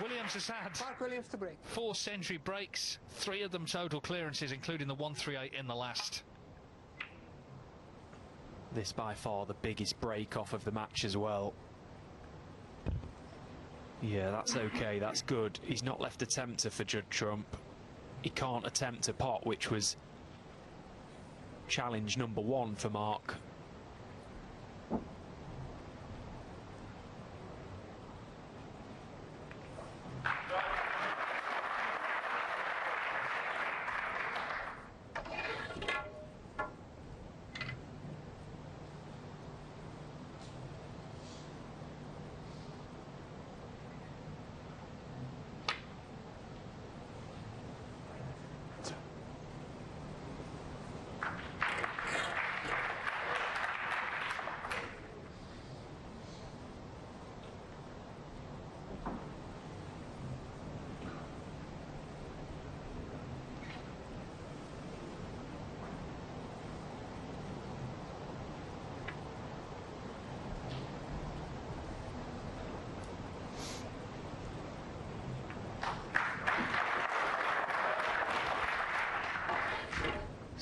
Williams has had Mark Williams to break. 4 century breaks, 3 of them total clearances, including the 138 in the last. This by far the biggest break off of the match as well. Yeah, that's okay, that's good. He's not left a tempter for Judd Trump. He can't attempt a pot, which was challenge number 1 for Mark.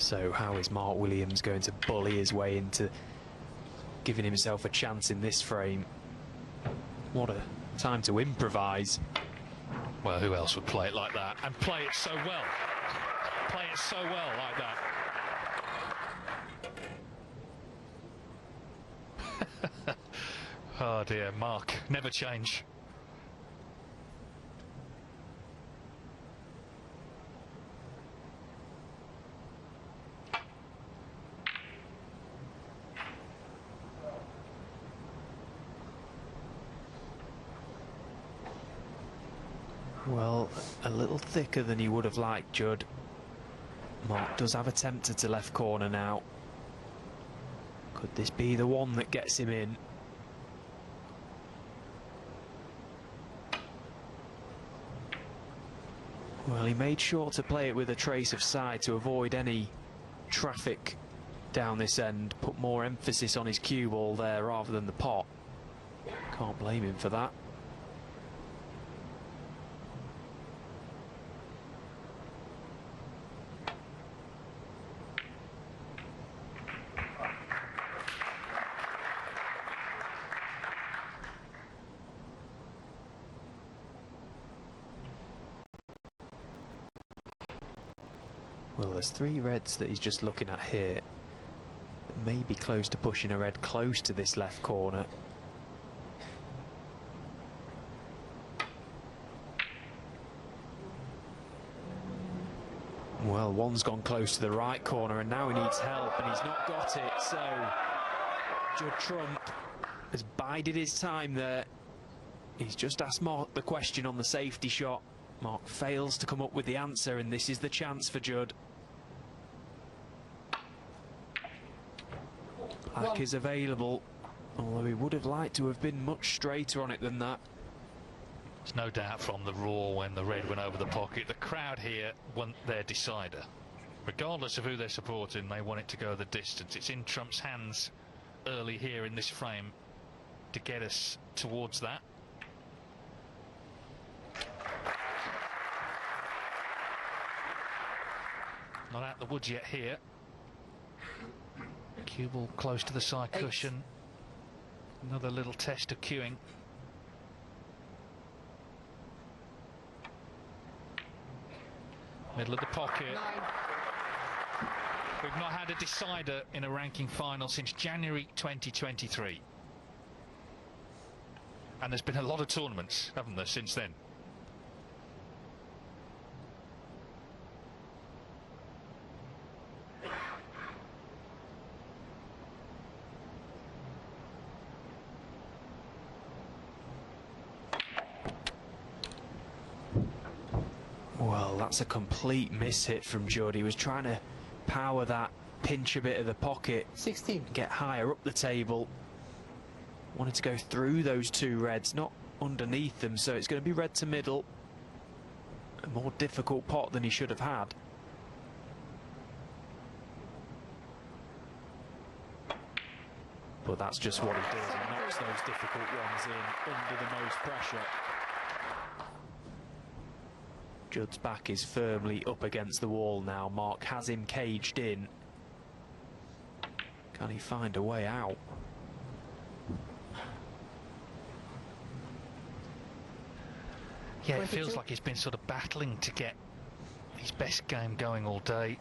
So how is Mark Williams going to bully his way into giving himself a chance in this frame? What a time to improvise. Well, who else would play it like that and play it so well? Play it so well like that. Oh dear, Mark, never change. Well, a little thicker than he would have liked, Judd. Mark does have a tempter to left corner now. Could this be the one that gets him in? Well, he made sure to play it with a trace of side to avoid any traffic down this end. Put more emphasis on his cue ball there rather than the pot. Can't blame him for that. Well, there's 3 reds that he's just looking at here. Maybe close to pushing a red close to this left corner. Well, one's gone close to the right corner and now he needs help and he's not got it, so Judd Trump has bided his time there. He's just asked Mark the question on the safety shot. Mark fails to come up with the answer, and this is the chance for Judd. Black is available, although he would have liked to have been much straighter on it than that. There's no doubt from the roar when the red went over the pocket, the crowd here want their decider. Regardless of who they're supporting, they want it to go the distance. It's in Trump's hands early here in this frame to get us towards that. Not out the woods yet here. Cue ball close to the side cushion. Another little test of cueing. Middle of the pocket. We've not had a decider in a ranking final since January 2023. And there's been a lot of tournaments, haven't there, since then? Well, that's a complete miss hit from Judd. He was trying to power that, pinch a bit of the pocket, 16. Get higher up the table. Wanted to go through those 2 reds, not underneath them, so it's going to be red to middle. A more difficult pot than he should have had. But that's just what he does. He knocks those difficult ones in under the most pressure. Judd's back is firmly up against the wall now. Mark has him caged in. Can he find a way out? Yeah, it feels like he's been sort of battling to get his best game going all day.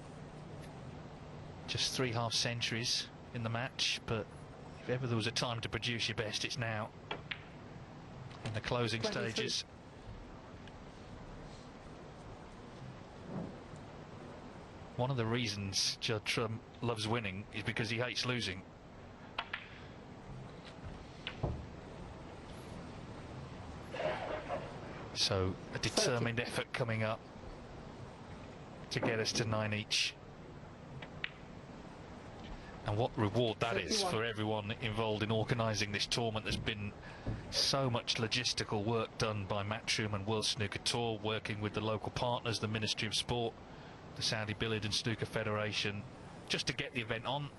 Just 3 half centuries in the match, but if ever there was a time to produce your best, it's now. In the closing stages. One of the reasons Judd Trump loves winning is because he hates losing. So a determined effort coming up to get us to 9 each. And what reward that is for everyone involved in organising this tournament. There's been so much logistical work done by Matchroom and World Snooker Tour, working with the local partners, the Ministry of Sport, the Saudi Billiard and Snooker Federation, just to get the event on.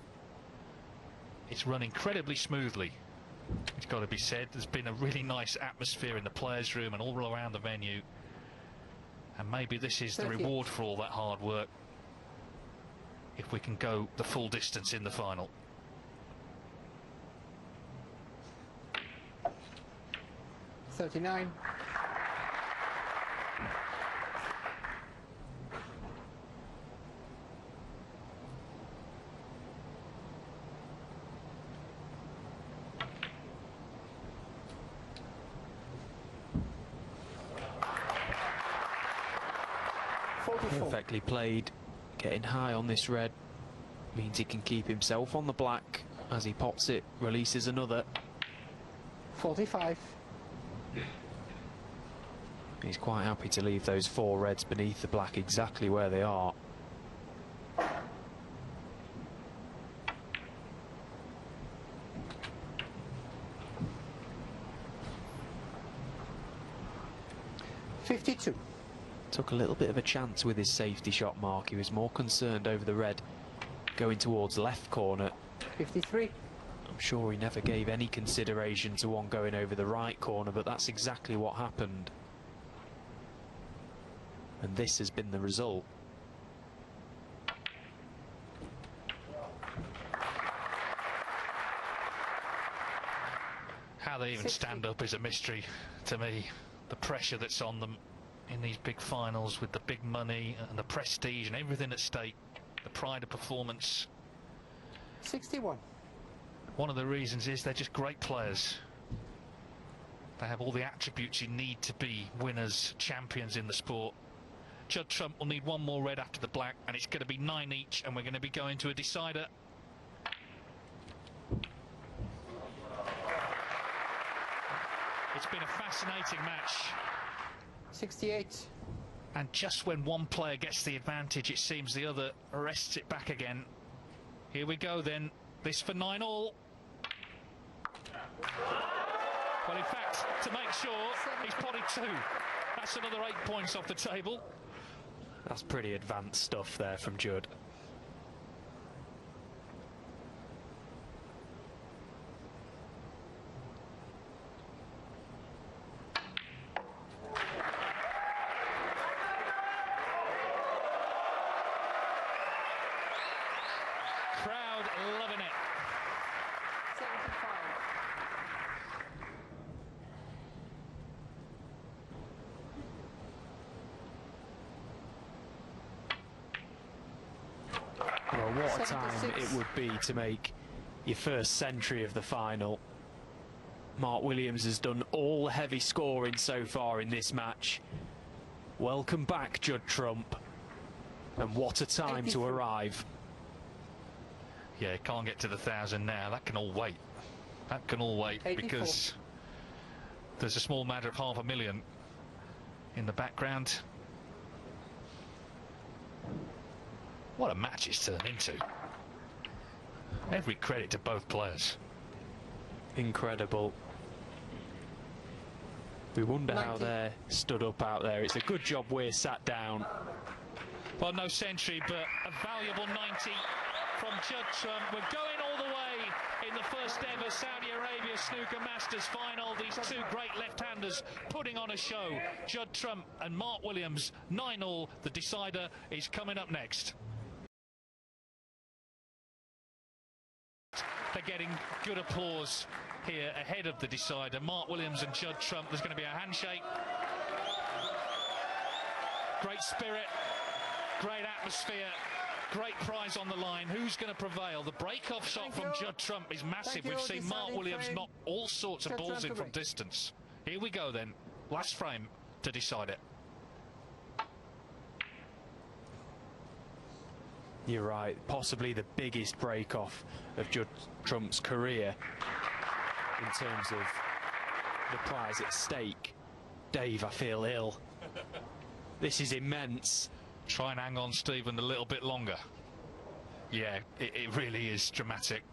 It's run incredibly smoothly, it's got to be said. There's been a really nice atmosphere in the players' room and all around the venue, and maybe this is the reward for all that hard work, if we can go the full distance in the final. $39. Perfectly played. Getting high on this red means he can keep himself on the black. As he pots it, releases another. 45. He's quite happy to leave those 4 reds beneath the black exactly where they are. $52. Took a little bit of a chance with his safety shot, Mark. He was more concerned over the red going towards left corner. 53. I'm sure he never gave any consideration to one going over the right corner, but that's exactly what happened. And this has been the result. How they even stand up is a mystery to me. The pressure that's on them in these big finals with the big money and the prestige and everything at stake, the pride of performance. 61. One of the reasons is they're just great players. They have all the attributes you need to be winners, champions in the sport. Judd Trump will need one more red after the black, and it's going to be 9 each, and we're going to be going to a decider. It's been a fascinating match. 68. And just when one player gets the advantage, it seems the other arrests it back again. Here we go then. This for 9-all. Well, in fact, to make sure, he's potted 2. That's another 8 points off the table. That's pretty advanced stuff there from Judd. Crowd loving it. 75. Well, what a time it would be to make your first century of the final. Mark Williams has done all the heavy scoring so far in this match. Welcome back, Judd Trump. And what a time to arrive. Yeah, can't get to the 1,000 now. That can all wait. That can all wait 84. because there's a small matter of $500,000 in the background. What a match it's turned into. Every credit to both players. Incredible. We wonder 90. how they're stood up out there. It's a good job we're sat down. Well, no century, but a valuable 90 from Judd Trump. We're going all the way in the first ever Saudi Arabia Snooker Masters final. These two great left-handers putting on a show. Judd Trump and Mark Williams, 9-all. The decider is coming up next. They're getting good applause here ahead of the decider. Mark Williams and Judd Trump. There's going to be a handshake. Great spirit, great atmosphere, great prize on the line. Who's going to prevail? The break-off shot from Judd Trump is massive. We've seen Mark Williams knock all sorts of balls in from distance. Here we go then. Last frame to decide it. You're right, possibly the biggest break-off of Judd Trump's career in terms of the prize at stake. Dave, I feel ill. This is immense. Try and hang on, Stephen, a little bit longer. Yeah, it really is dramatic.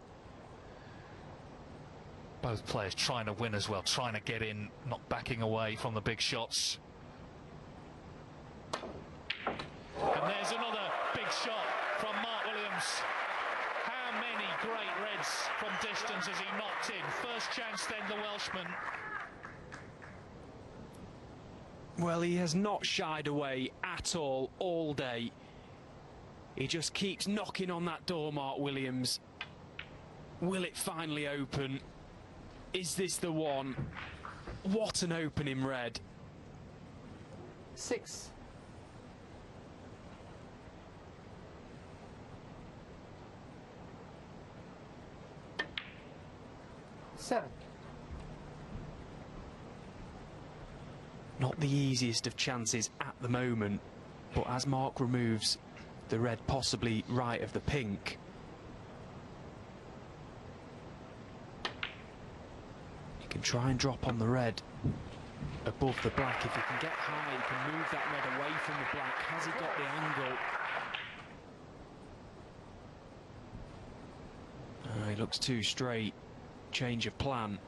Both players trying to win as well, trying to get in, not backing away from the big shots. And there's another big shot from Mark Williams. How many great reds from distance has he knocked in? First chance then, the Welshman. Well, he has not shied away at all day. He just keeps knocking on that door, Mark Williams. Will it finally open? Is this the one? What an opening red. 6. 7. Not the easiest of chances at the moment, but as Mark removes the red possibly right of the pink, he can try and drop on the red above the black. If he can get high, he can move that red away from the black. Has he got the angle? He looks too straight. Change of plan.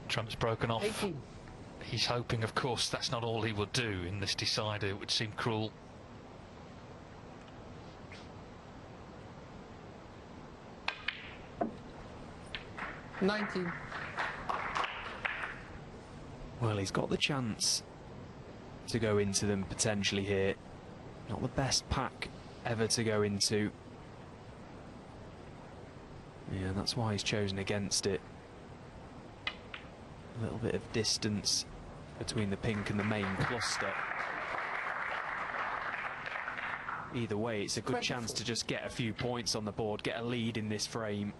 Trump's broken off 18. He's hoping, of course, that's not all he will do in this decider. It would seem cruel. Well, he's got the chance to go into them potentially here. Not the best pack ever to go into. Yeah, that's why he's chosen against it. A little bit of distance between the pink and the main cluster. Either way, it's a good chance to just get a few points on the board, get a lead in this frame.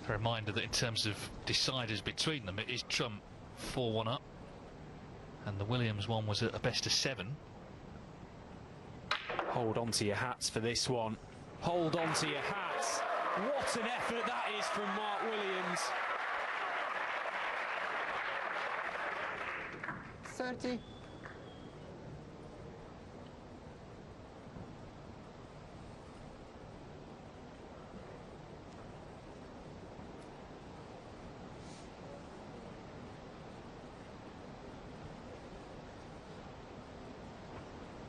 A reminder that in terms of deciders between them, it is Trump 4-1 up, and the Williams one was at a best of 7. Hold on to your hats for this one. Hold on to your hats. What an effort that is from Mark Williams. 30.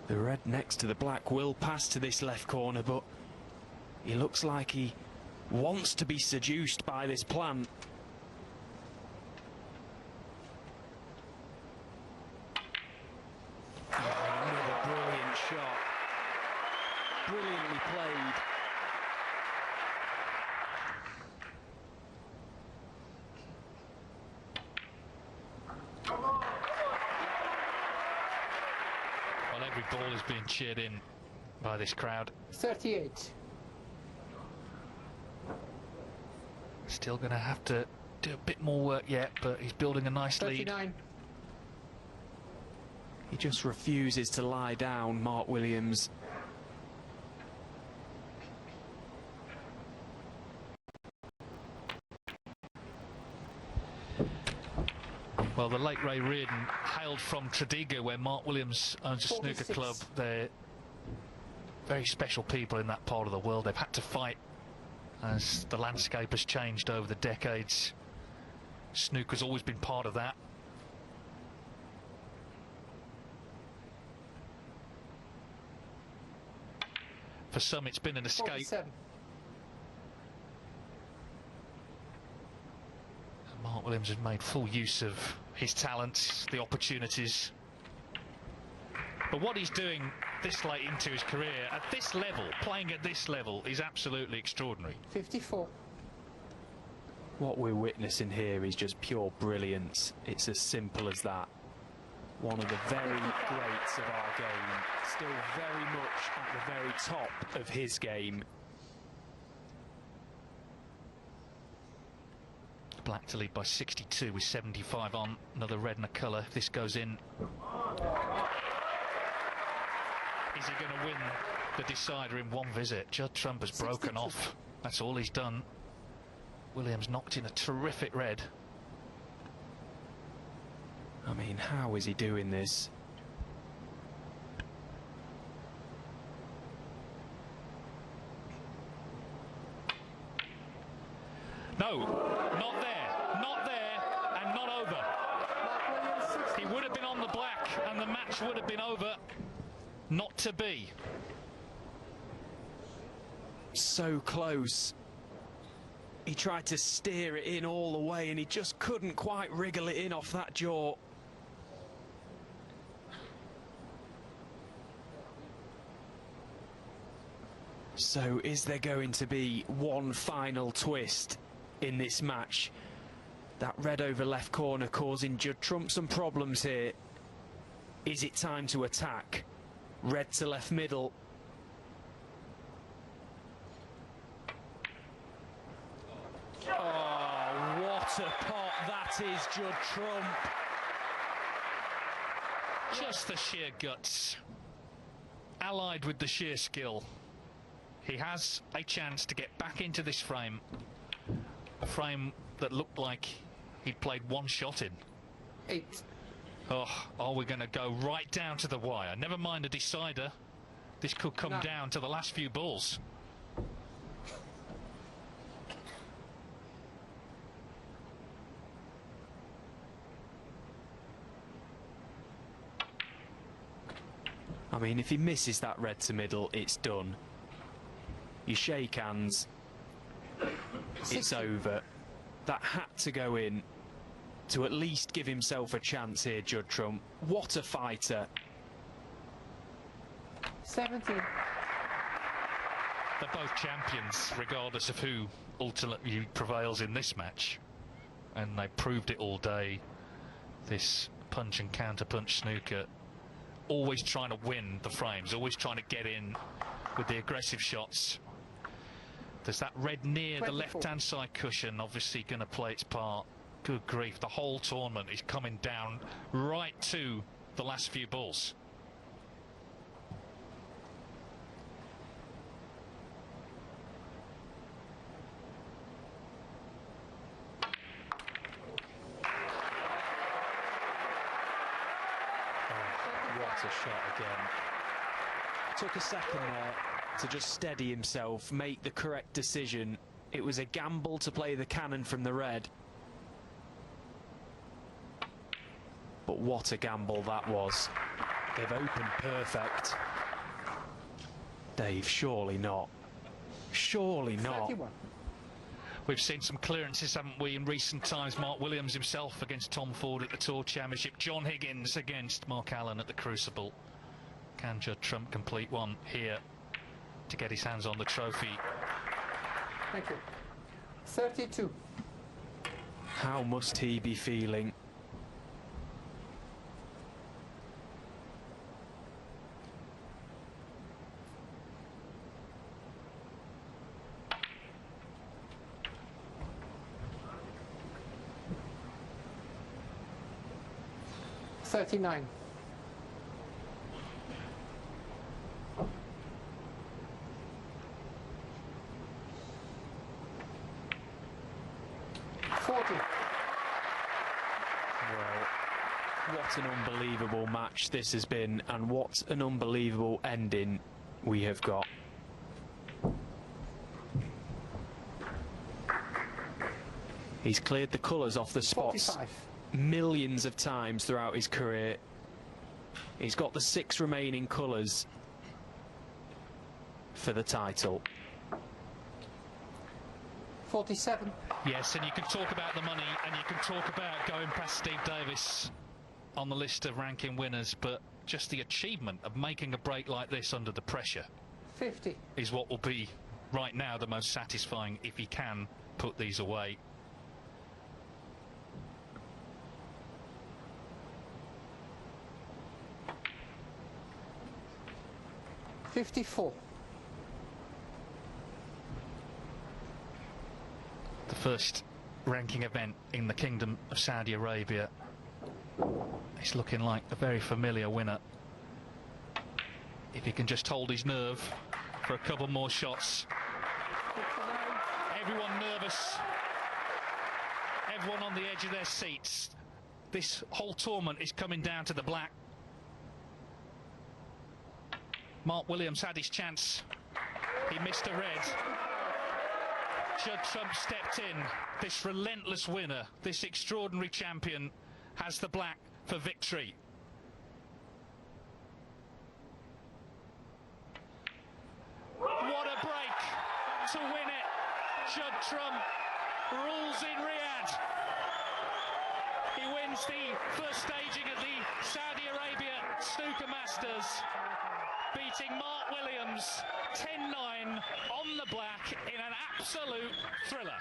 The red next to the black will pass to this left corner, but he looks like he wants to be seduced by this plan. Oh, another brilliant shot. Brilliantly played. Well, every ball is being cheered in by this crowd. 38. Still going to have to do a bit more work yet, but he's building a nice 39. lead. He just refuses to lie down, Mark Williams. Well, the late Ray Reardon hailed from Tredegar, where Mark Williams owns a 46. snooker club. They're very special people in that part of the world. They've had to fight as the landscape has changed over the decades. Snooker's always been part of that. For some, it's been an escape. 47. Mark Williams has made full use of his talents, the opportunities. But what he's doing this late into his career, at this level, playing at this level, is absolutely extraordinary. 54. What we're witnessing here is just pure brilliance. It's as simple as that. One of the very greats of our game, still very much at the very top of his game. Black to lead by 62 with 75 on. Another red and a colour. If this goes in, is he going to win the decider in one visit? Judd Trump has broken off. That's all he's done. Williams knocked in a terrific red. I mean, how is he doing this? No, not there, not there, and not over. He would have been on the black, and the match would have been over. Not to be. So close. He tried to steer it in all the way, and he just couldn't quite wriggle it in off that jaw. So is there going to be one final twist in this match? That red over left corner causing Judd Trump some problems here. Is it time to attack? Red to left middle. Oh, what a pot that is, Judd Trump. Just the sheer guts, allied with the sheer skill. He has a chance to get back into this frame, a frame that looked like he'd played one shot in. 8. Oh, are we going to go right down to the wire? Never mind a decider. This could come down to the last few balls. I mean, if he misses that red to middle, it's done. You shake hands, it's over. That had to go in to at least give himself a chance here, Judd Trump. What a fighter. 17. They're both champions, regardless of who ultimately prevails in this match. And they proved it all day. This punch and counter-punch snooker. Always trying to win the frames, always trying to get in with the aggressive shots. There's that red near 24. the left-hand side cushion, obviously going to play its part. Good grief, the whole tournament is coming down right to the last few balls. What a shot again. Took a second there to just steady himself, make the correct decision. It was a gamble to play the cannon from the red. But what a gamble that was. They've opened perfect. Dave, surely not. Surely not. 31. We've seen some clearances, haven't we, in recent times. Mark Williams himself against Tom Ford at the Tour Championship. John Higgins against Mark Allen at the Crucible. Can Judd Trump complete one here to get his hands on the trophy? Thank you. 32. How must he be feeling? $39. $40. Well, what an unbelievable match this has been, and what an unbelievable ending we have got. He's cleared the colours off the spots 45. millions of times throughout his career. He's got the 6 remaining colours for the title. 47. Yes, and you can talk about the money, and you can talk about going past Steve Davis on the list of ranking winners, but just the achievement of making a break like this under the pressure 50. is what will be, right now, the most satisfying if he can put these away. $54. The first ranking event in the Kingdom of Saudi Arabia. He's looking like a very familiar winner. If he can just hold his nerve for a couple more shots. Everyone nervous. Everyone on the edge of their seats. This whole tournament is coming down to the black. Mark Williams had his chance. He missed a red. Judd Trump stepped in. This relentless winner, this extraordinary champion, has the black for victory. What a break to win it. Judd Trump rules in Riyadh. He wins the first staging of the Saudi Arabia Snooker Masters, beating Mark Williams 10-9 on the black in an absolute thriller.